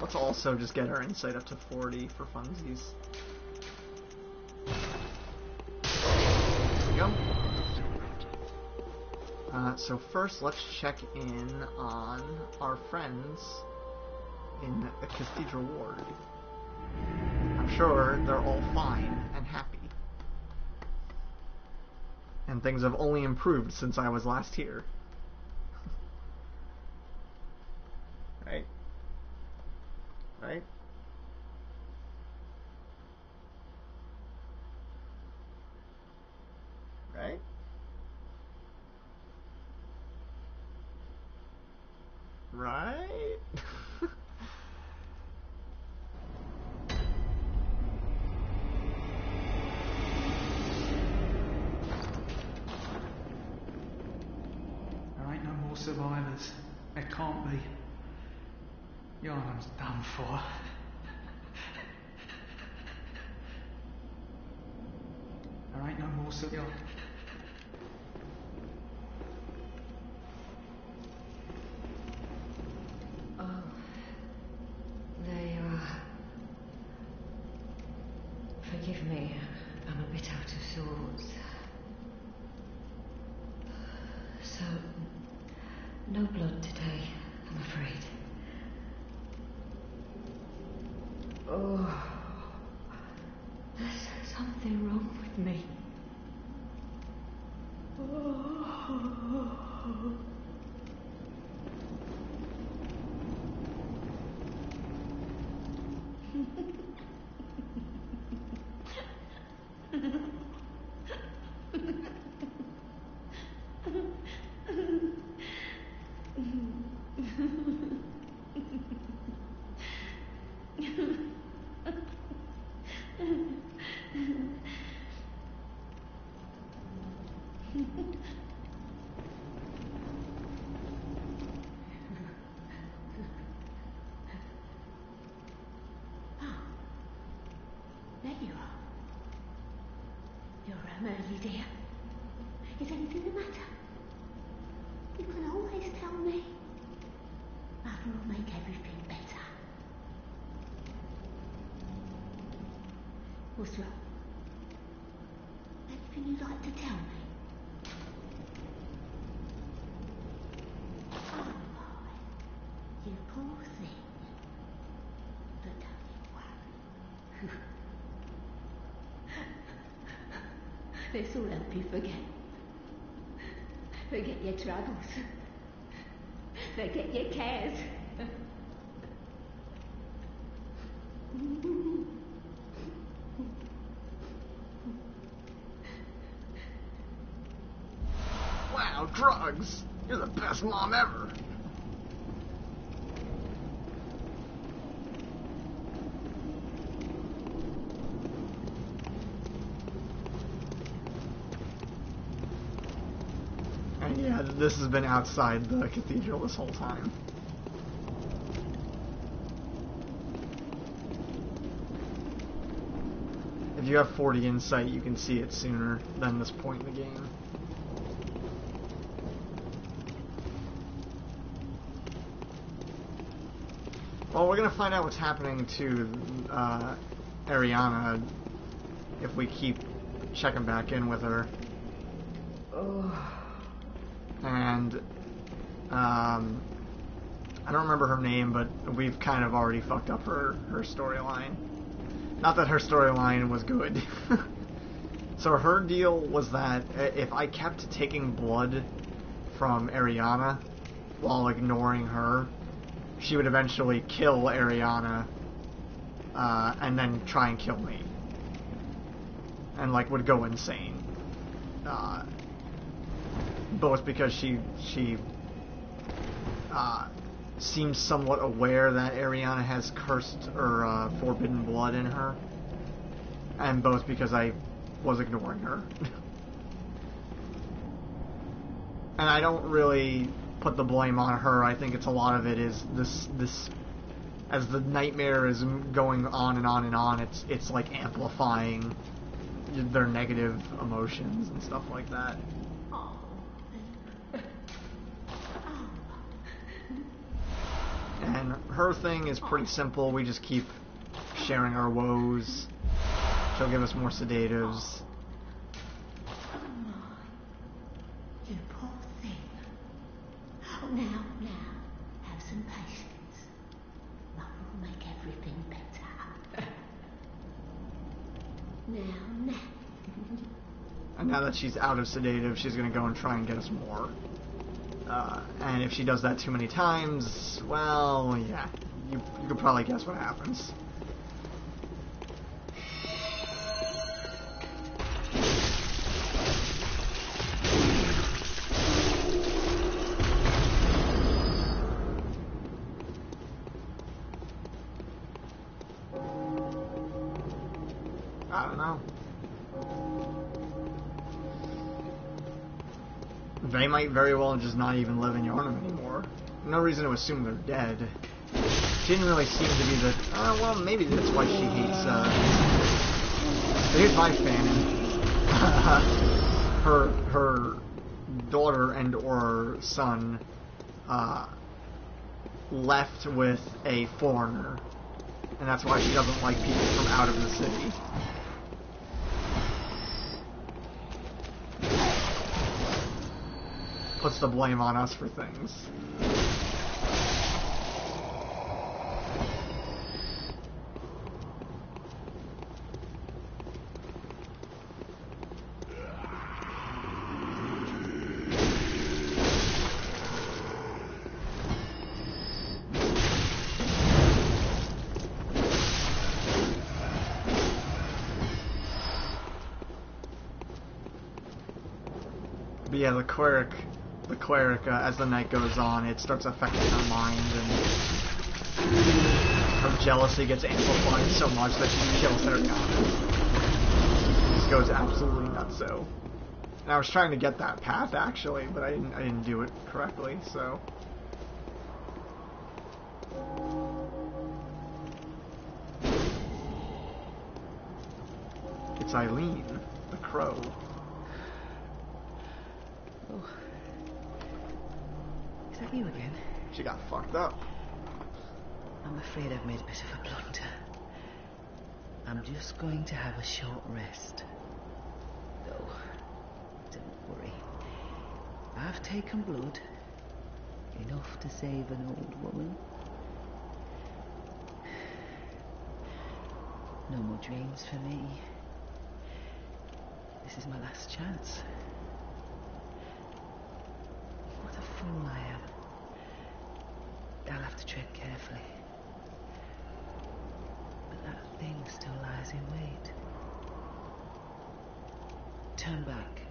Let's also just get our insight up to 40 for funsies. There we go. So first, let's check in on our friends in the Cathedral Ward. I'm sure they're all fine and happy. And things have only improved since I was last here. Right? Right? Right? Right? There ain't no more survivors. There can't be. Yarnum's done for. There ain't no more survivors. Oh, there you are. Forgive me, I'm a bit out of sorts. So, no blood today, I'm afraid. Oh, there's something wrong with me. Oh. There you are. You're Merly, dear. Is anything the matter? You can always tell me. Mother will make everything better. What's wrong? Anything you'd like to tell me? Oh, boy. You poor thing. But don't you worry. This will help you forget. Forget your troubles. Forget your cares. Wow, drugs! You're the best mom ever! And yeah, this has been outside the cathedral this whole time. If you have 40 insight, you can see it sooner than this point in the game. Well, we're gonna find out what's happening to Ariana if we keep checking back in with her. Oh. And I don't remember her name, but we've kind of already fucked up her storyline. Not that her storyline was good. So her deal was that if I kept taking blood from Ariana while ignoring her, she would eventually kill Ariana and then try and kill me. And like would go insane. Both because she seems somewhat aware that Ariana has cursed or forbidden blood in her, and both because I was ignoring her. And I don't really put the blame on her. I think it's a lot of it is this as the nightmare is going on and on and on, it's like amplifying their negative emotions and stuff like that. And her thing is pretty simple. We just keep sharing our woes. She'll give us more sedatives. You poor thing. Oh, now, have some patience. Mother will make everything better. Now. And now that she's out of sedative, she's going to go and try and get us more. And if she does that too many times, well, yeah, you could probably guess what happens. I don't know. They might very well just not even live in Yharnam anymore. No reason to assume they're dead. She didn't really seem to be the... well, maybe that's why she hates, here's my fanon. her daughter and or son, left with a foreigner. And that's why she doesn't like people from out of the city. Puts the blame on us for things. But yeah, the cleric, as the night goes on, it starts affecting her mind, and her jealousy gets amplified so much that she kills Ariana. Just goes absolutely nutso. And I was trying to get that path actually, but I didn't do it correctly. So it's Eileen, the crow. Oh. Is that you again? She got fucked up. I'm afraid I've made a bit of a blunder. I'm just going to have a short rest. Oh, don't worry. I've taken blood. Enough to save an old woman. No more dreams for me. This is my last chance. What a fool I am. I'll have to tread carefully. But that thing still lies in wait. Turn back.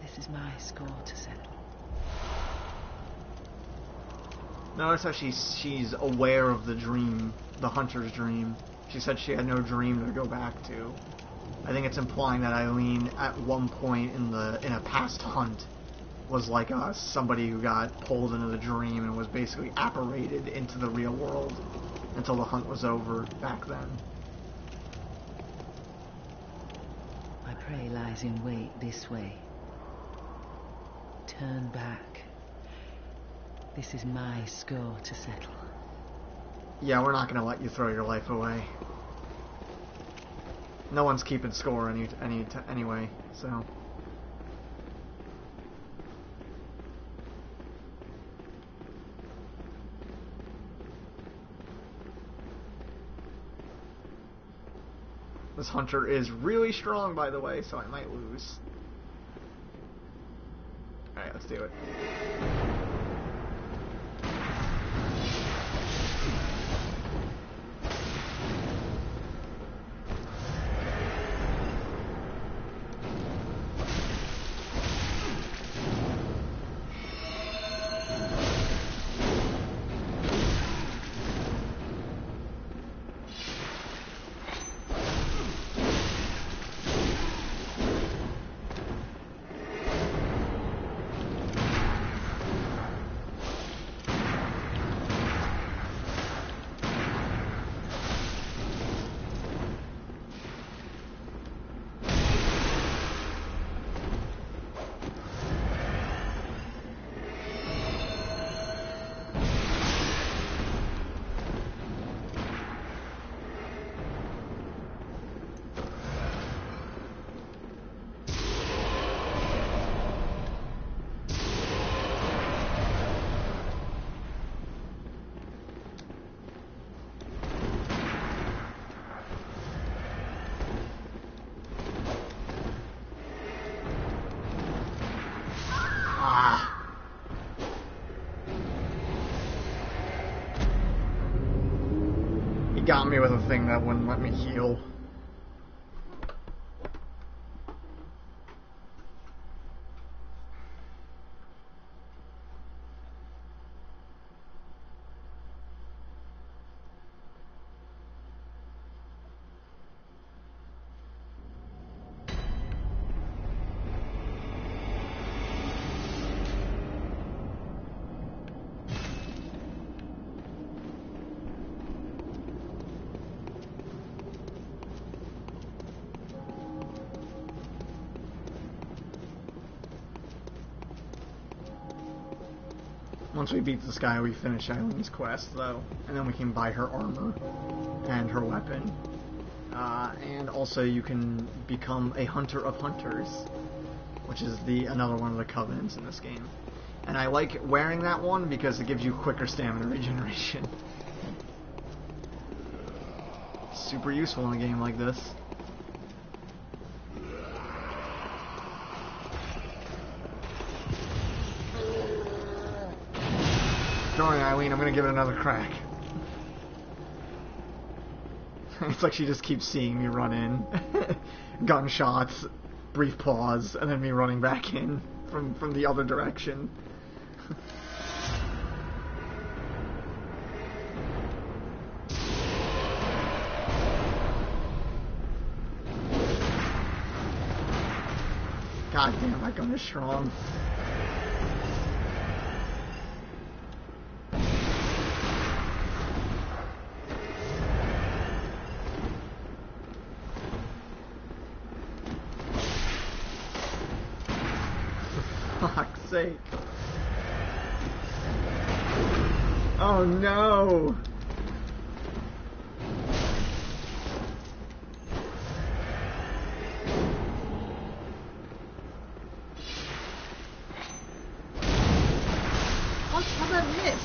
This is my score to settle. Notice how she's aware of the dream, the hunter's dream. She said she had no dream to go back to. I think it's implying that Eileen, at one point in a past hunt, was like us, somebody who got pulled into the dream and was basically apparated into the real world until the hunt was over back then. My prey lies in wait this way. Turn back. This is my score to settle. Yeah, we're not going to let you throw your life away. No one's keeping score anyway, so... This hunter is really strong, by the way, so I might lose. Alright, let's do it. Got me with a thing that wouldn't let me heal. Once we beat this guy, we finish Eileen's quest, though, and then we can buy her armor and her weapon. And also you can become a hunter of hunters, which is another one of the covenants in this game. And I like wearing that one because it gives you quicker stamina regeneration. Super useful in a game like this. Don't worry, Eileen, I'm gonna give it another crack. It's like she just keeps seeing me run in. Gunshots, brief pause, and then me running back in from the other direction. God damn, that gun is strong. Fuck's sake. Oh no! How'd that miss?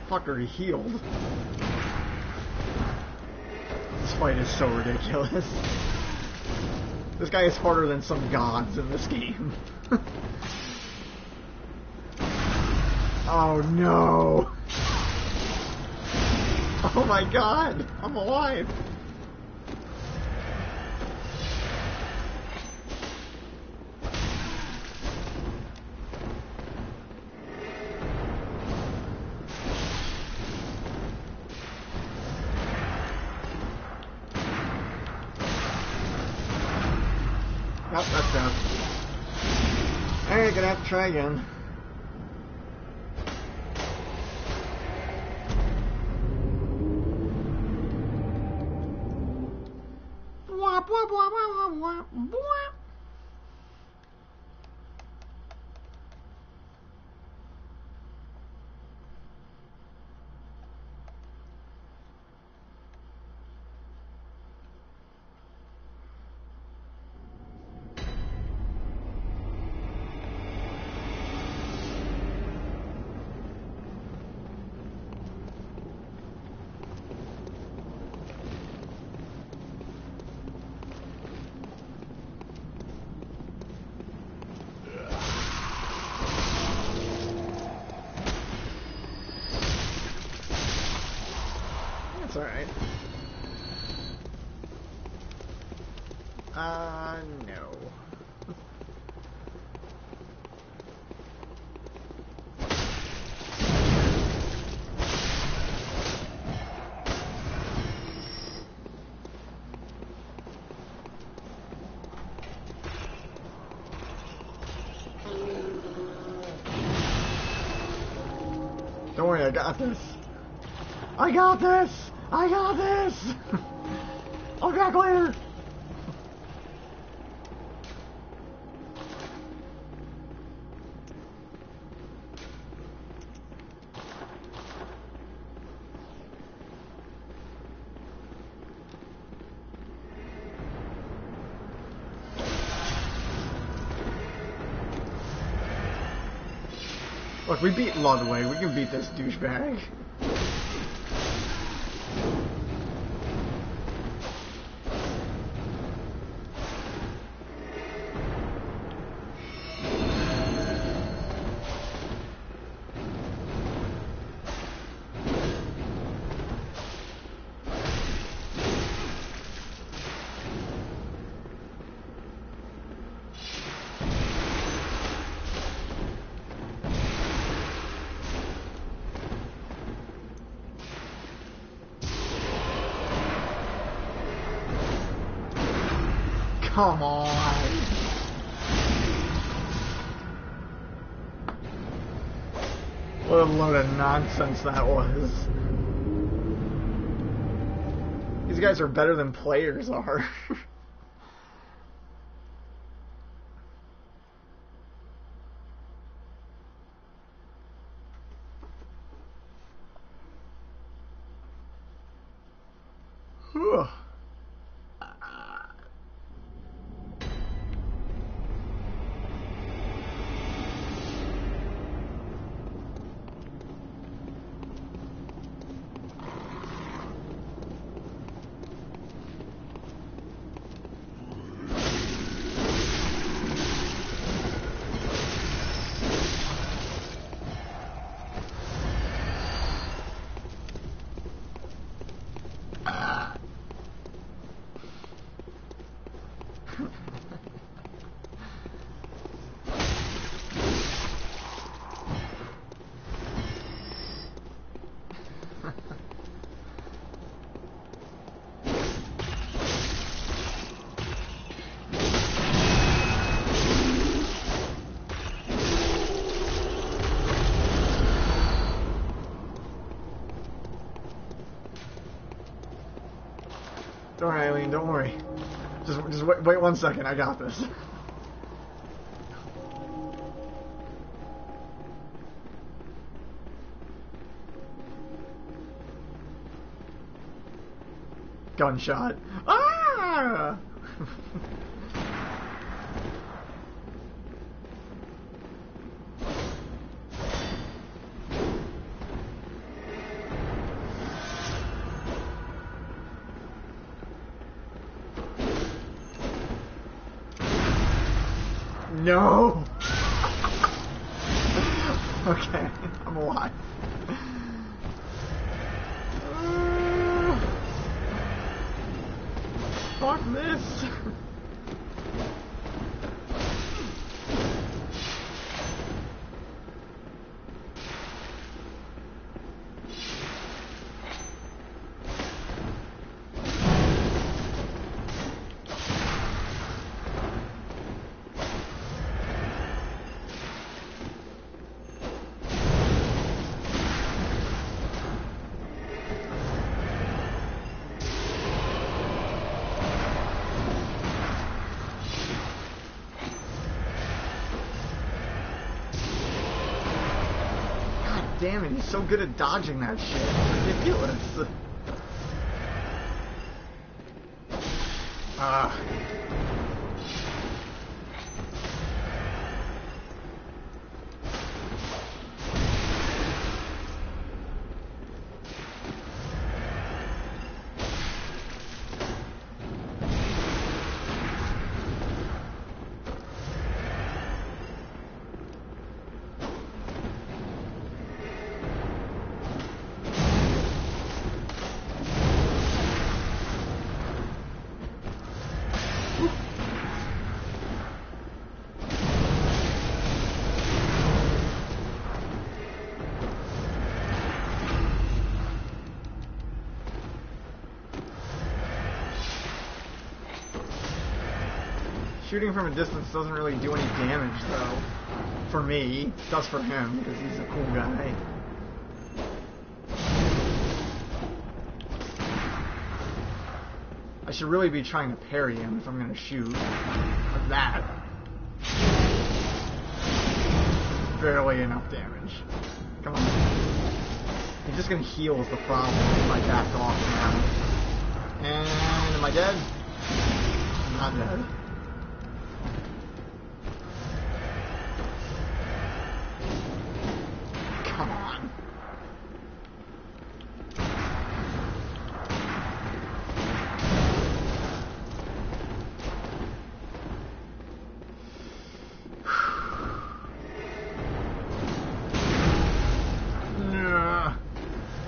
Fucker, he healed. This fight is so ridiculous. This guy is harder than some gods in this game. Oh no! Oh my god! I'm alive! Oh, that's death. Alright, gonna have to try again. Wop, wop, wop, wop, wop, wop. That's alright. No. Don't worry, I got this. I got this! I got this! I'll be back later! Look, we beat Ludwig. We can beat this douchebag. Come on. What a load of nonsense that was. These guys are better than players are. Whew. Don't worry, Eileen, don't worry. Just wait 1 second, I got this. Gunshot. Ah! No! Okay, I'm alive. Fuck this! damn it, he's so good at dodging that shit. It's ridiculous. Shooting from a distance doesn't really do any damage, though. For me. It does for him, because he's a cool guy. I should really be trying to parry him if I'm gonna shoot. Like that. Barely enough damage. Come on. He's just gonna heal is the problem if I back off now. And am I dead? I'm not dead. Come on.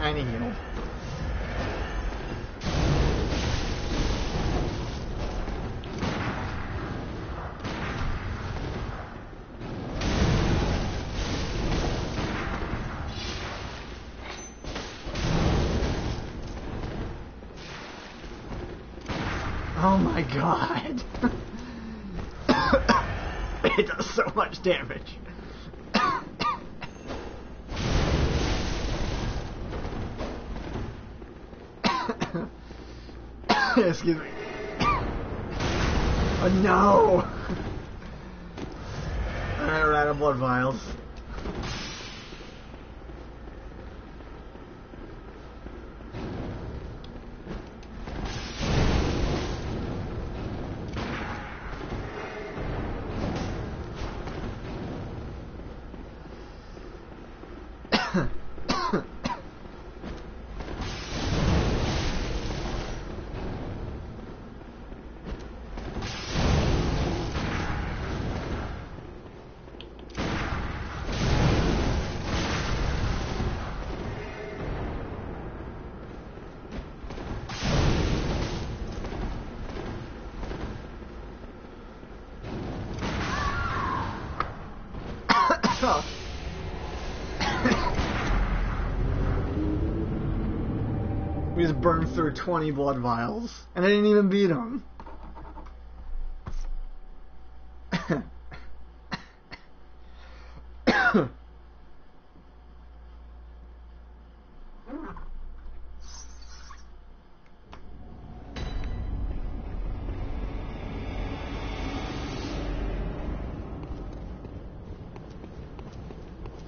And he healed. Oh my god. It does so much damage. Excuse me. Oh no! Alright, we're out of blood vials. We just burned through 20 blood vials, and I didn't even beat him.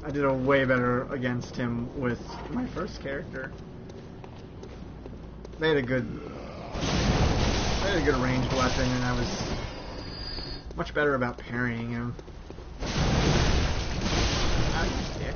I did a way better against him with my first character. They had a good ranged weapon, and I was much better about parrying him. Ah, you dick.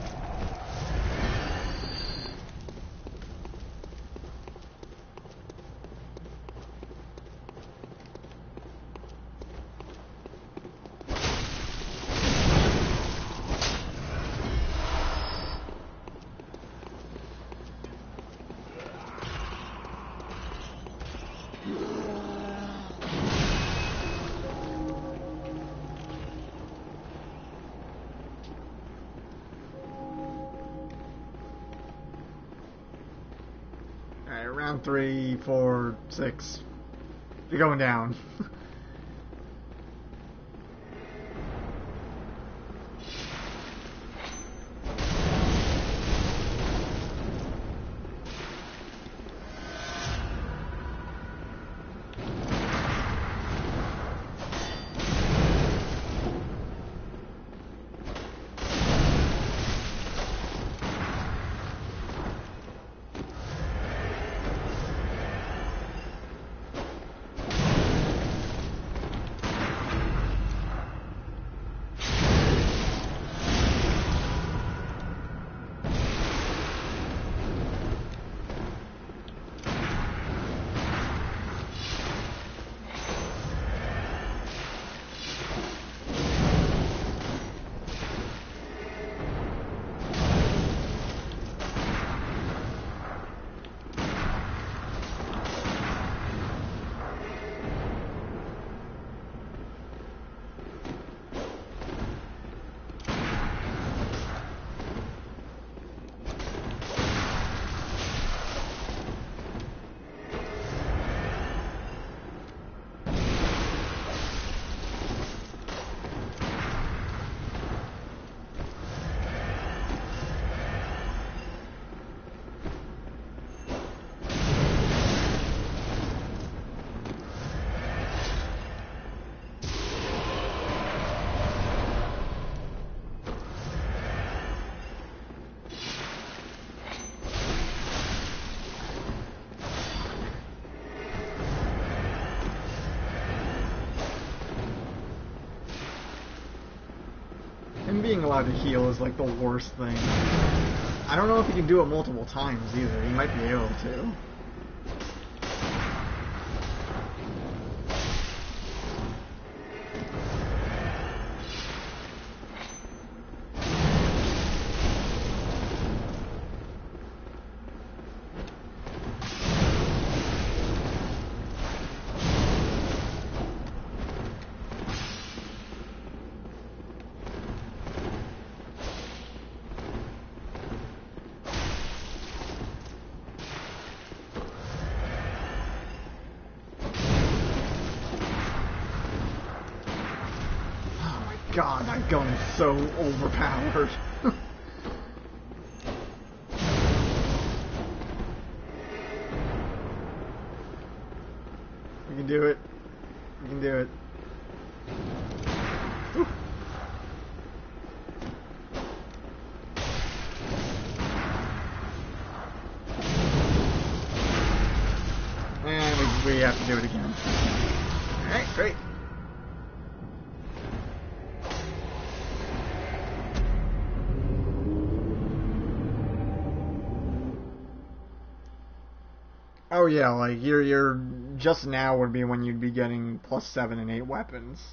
Alright, round 3, 4, 6. You're going down. him being allowed to heal is like the worst thing. I don't know if he can do it multiple times either. He might be able to. God, that gun is so overpowered. We can do it. We can do it. Whew. And we have to do it again. Alright, great. Oh yeah, like you're just now would be when you'd be getting +7 and 8 weapons.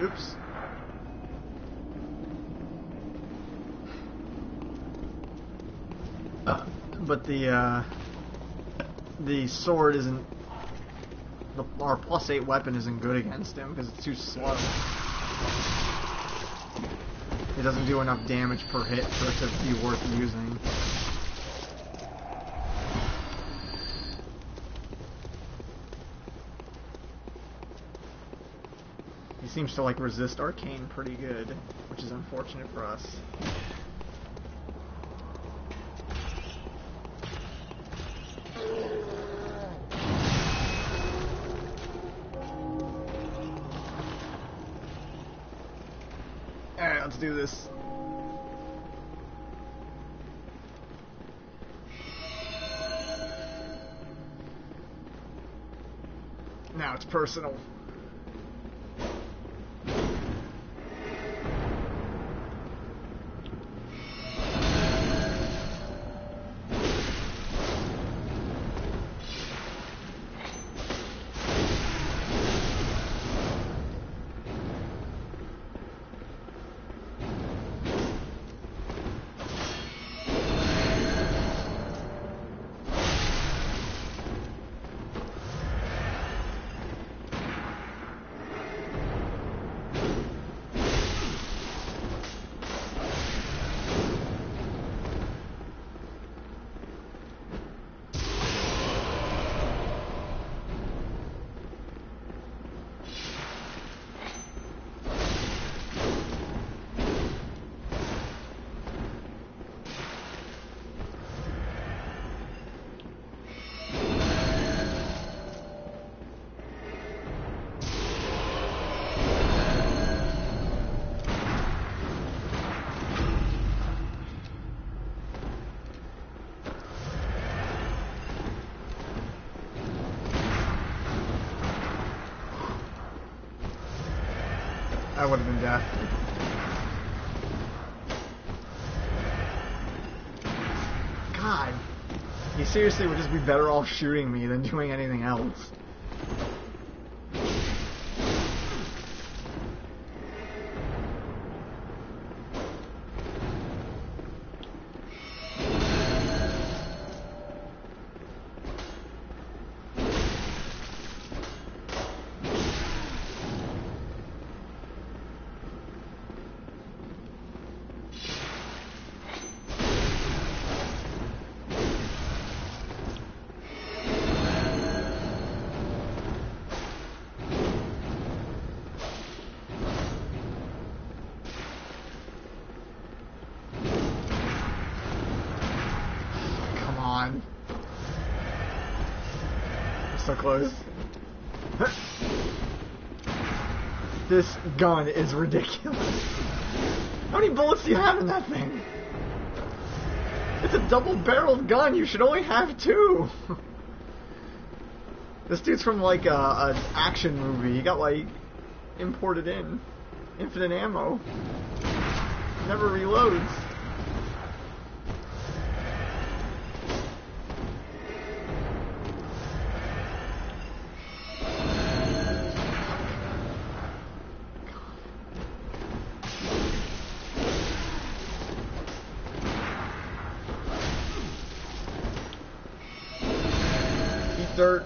Oops. But the sword isn't, our +8 weapon isn't good against him because it's too slow. It doesn't do enough damage per hit for it to be worth using. He seems to like resist arcane pretty good, which is unfortunate for us. Alright, let's do this. Now it's personal. That would have been death. God. He seriously would just be better off shooting me than doing anything else. So close. This gun is ridiculous. How many bullets do you have in that thing? It's a double-barreled gun. You should only have 2. This dude's from like an action movie. He got like imported in. Infinite ammo. Never reloads. Eat dirt.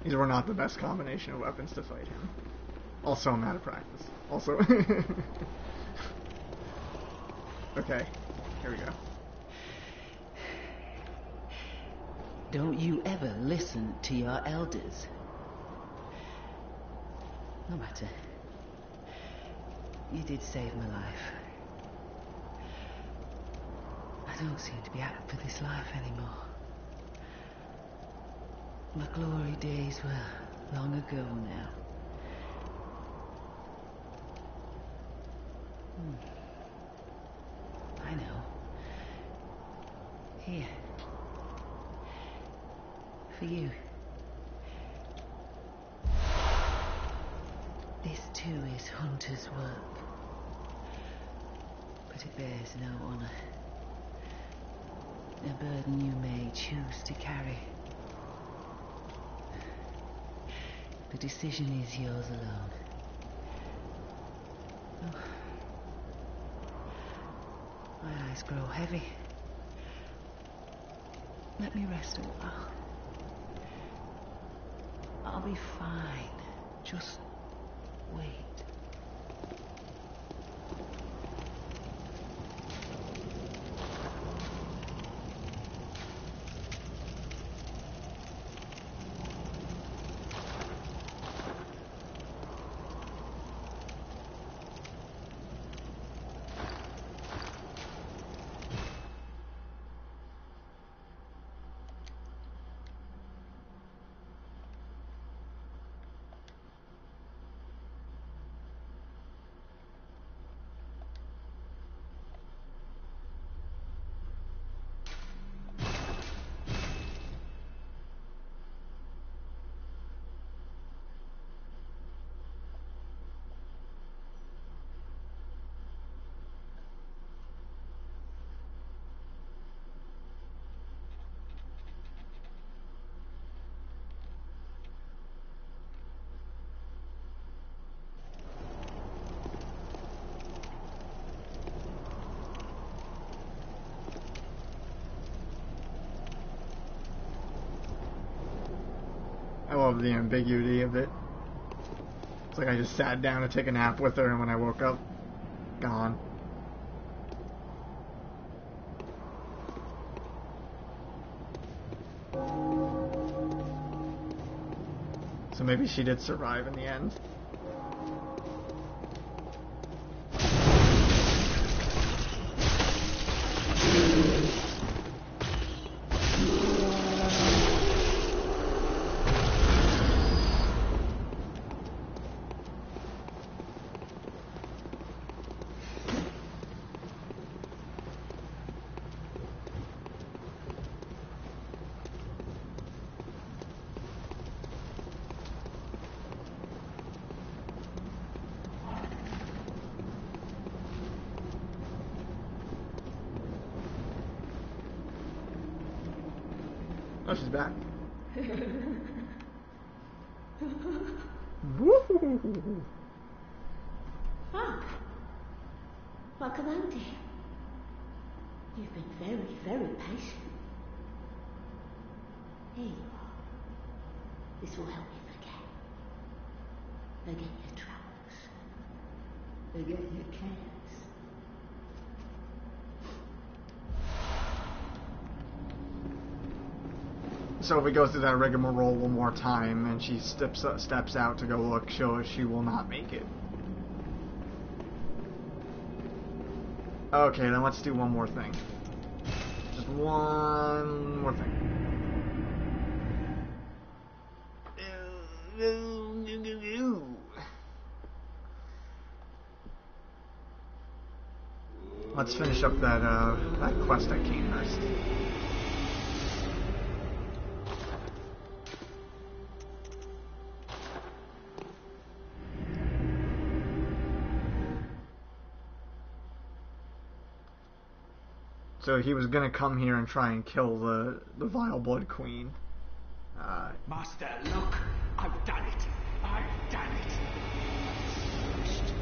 These were not the best combination of weapons to fight him. Also, I'm out of practice. Also... Okay, here we go. Don't you ever listen to your elders. No matter. You did save my life. I don't seem to be apt for this life anymore. My glory days were long ago now. I know. Here. For you. This too is hunter's work. But it bears no honor. A burden you may choose to carry. The decision is yours alone. Oh. My eyes grow heavy. Let me rest a while. I'll be fine. Just wait. I love the ambiguity of it. It's like I just sat down to take a nap with her, and when I woke up, gone. So maybe she did survive in the end. Oh, she's back. Woo! Ah, welcome home, dear. You've been very, very patient. Here you are. This will help you forget. Forget your troubles. Forget your cares. So if we go through that rigmarole one more time and she steps out to go look, she will not make it. Okay, then let's do one more thing. Just one more thing. Let's finish up that quest at Canehurst. So he was gonna come here and try and kill the Vile Blood Queen. Master, look! I've done it! I've done it! Smashed,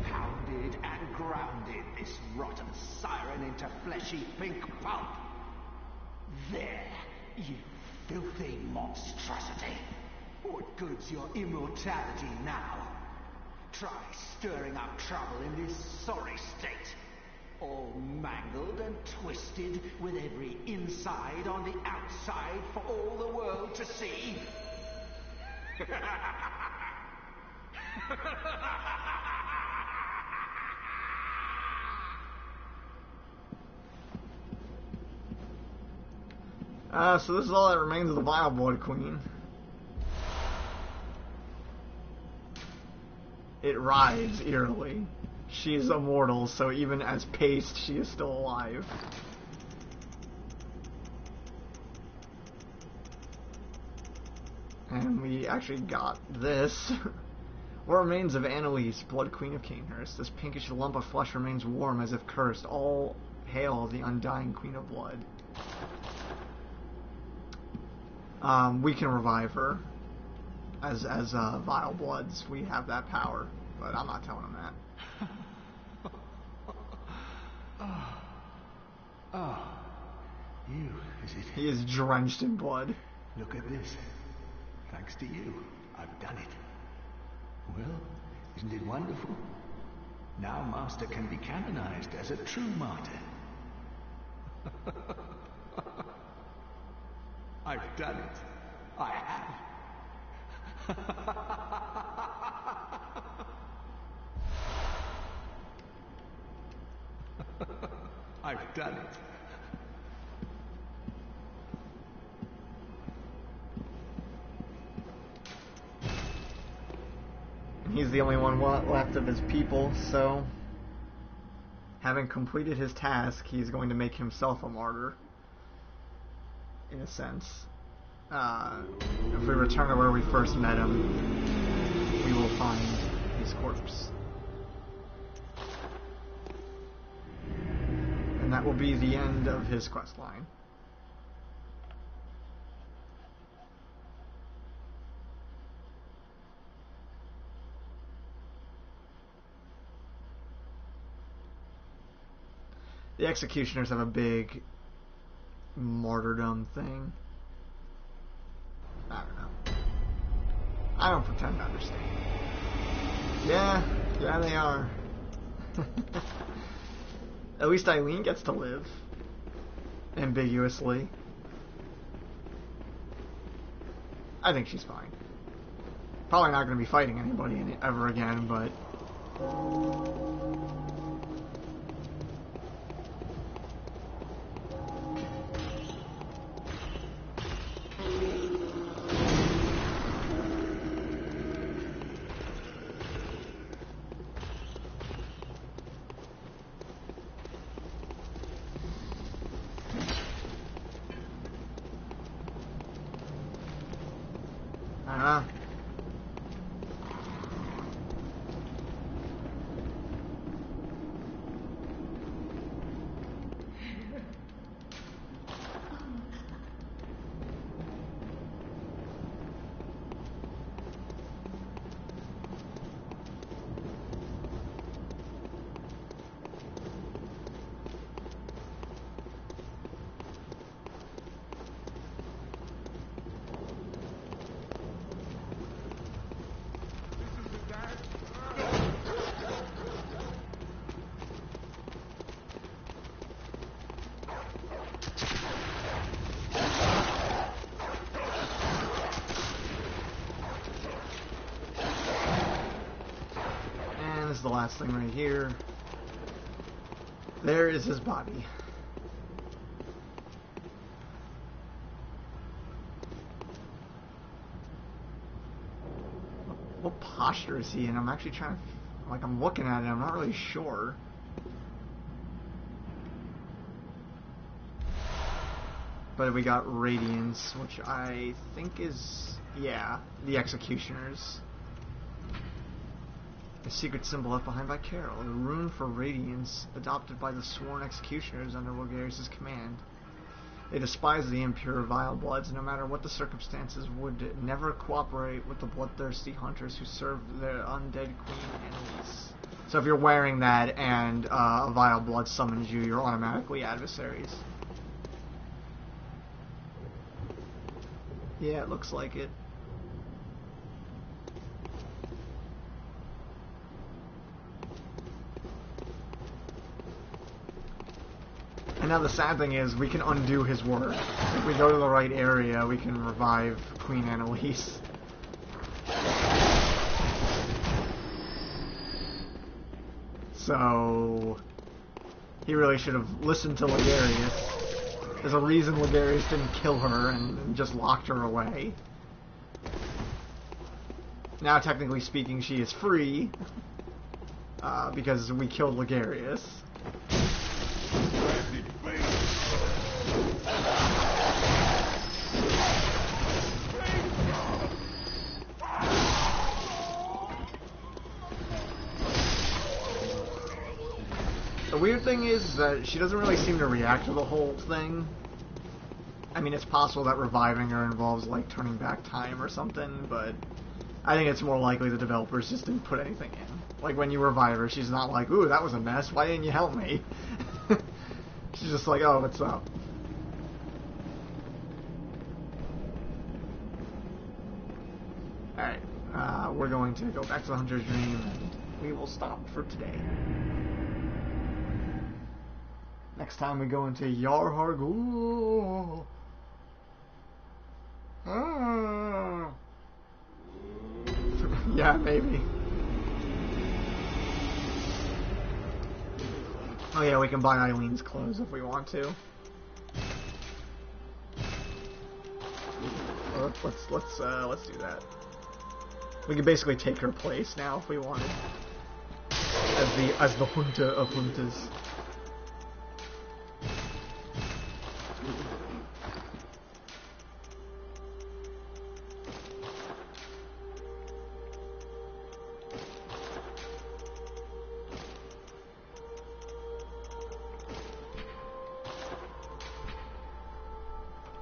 pounded, and grounded this rotten siren into fleshy pink pulp. There, you filthy monstrosity! What good's your immortality now? Try stirring up trouble in this sorry state. All mangled and twisted, with every inside on the outside for all the world to see. So this is all that remains of the Vile Blood Queen. It writhes eerily. She is immortal, so even as paste, she is still alive. And we actually got this. What remains of Annalise, Blood Queen of Canehurst? This pinkish lump of flesh remains warm as if cursed. All hail the undying Queen of Blood. We can revive her. As Vile Bloods, we have that power. But I'm not telling him that. You, is it? He is drenched in blood. Look at this. Thanks to you, I've done it. Well, isn't it wonderful? Now Master can be canonized as a true martyr. I've done it. I have. I've done it. He's the only one left of his people, so having completed his task, he's going to make himself a martyr, in a sense. If we return to where we first met him, we will find his corpse. And that will be the end of his quest line. The executioners have a big martyrdom thing. I don't know. I don't pretend to understand. Yeah, they are. At least Eileen gets to live. Ambiguously. I think she's fine. Probably not going to be fighting anybody ever again, but... the last thing right here. There is his body. What posture is he in? I'm actually trying to... Like, I'm looking at it, I'm not really sure. But we got Radiance, which I think is... Yeah, the Executioners. A secret symbol left behind by Carol. A rune for Radiance, adopted by the sworn Executioners under Logarius' command. They despise the impure, vile bloods, no matter what the circumstances, would never cooperate with the bloodthirsty hunters who serve their undead queen enemies. So if you're wearing that and a vile blood summons you, you're automatically adversaries. Yeah, it looks like it. And now the sad thing is, we can undo his work. If we go to the right area, we can revive Queen Annalise. So... he really should have listened to Logarius. There's a reason Logarius didn't kill her and just locked her away. Now, technically speaking, she is free. Because we killed Logarius. The weird thing is that she doesn't really seem to react to the whole thing. I mean, it's possible that reviving her involves, like, turning back time or something, but I think it's more likely the developers just didn't put anything in. Like, when you revive her, she's not like, ooh, that was a mess, why didn't you help me? She's just like, oh, what's up? Alright, we're going to go back to the Hunter's Dream, and we will stop for today. Next time we go into Yarhargul. Yeah, maybe. Oh yeah, we can buy Eileen's clothes if we want to. Let's do that. We can basically take her place now if we wanted, as the Junta of Juntas.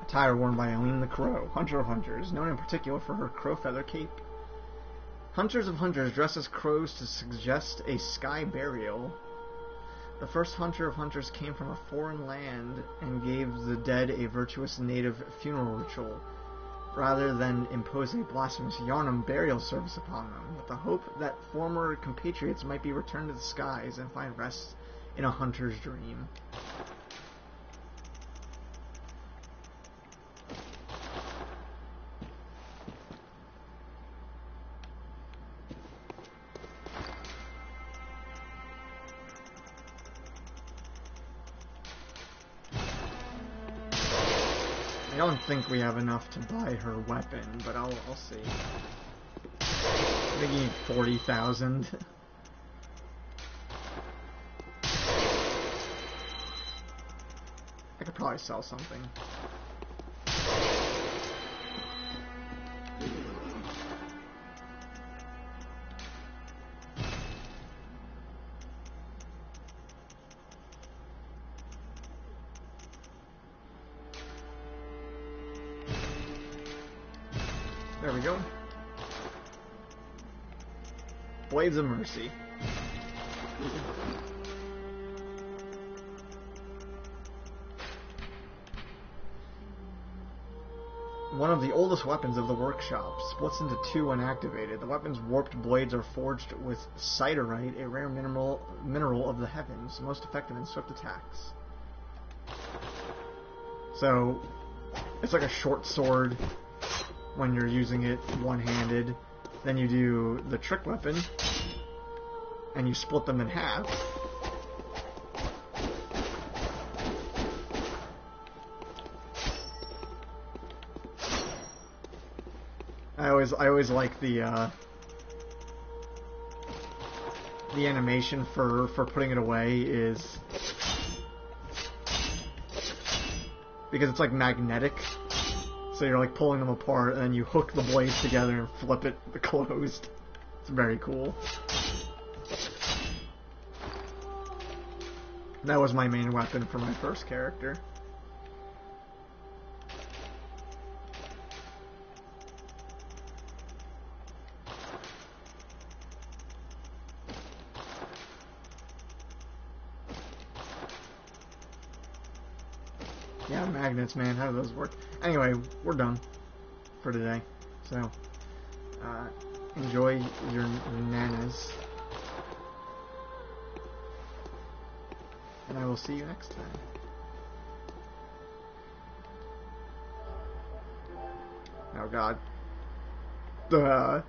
Attire worn by Eileen the Crow, Hunter of Hunters, known in particular for her crow feather cape. Hunters of Hunters dress as crows to suggest a sky burial. The first Hunter of Hunters came from a foreign land and gave the dead a virtuous native funeral ritual, rather than impose a blasphemous Yharnam burial service upon them, with the hope that former compatriots might be returned to the skies and find rest in a hunter's dream. I don't think we have enough to buy her weapon, but I'll see. I think you need 40,000. I could probably sell something. There we go. Blades of Mercy. One of the oldest weapons of the workshop, splits into two when activated. The weapon's warped blades are forged with siderite, a rare mineral of the heavens, most effective in swift attacks. So, it's like a short sword when you're using it one-handed. Then you do the trick weapon, and you split them in half. I always like the animation for putting it away is because it's like magnetic, so you're like pulling them apart and then you hook the blades together and flip it closed. It's very cool. That was my main weapon for my first character. Yeah, magnets, man. How do those work? Anyway, we're done for today. So, enjoy your nanas. And I will see you next time. Oh, God.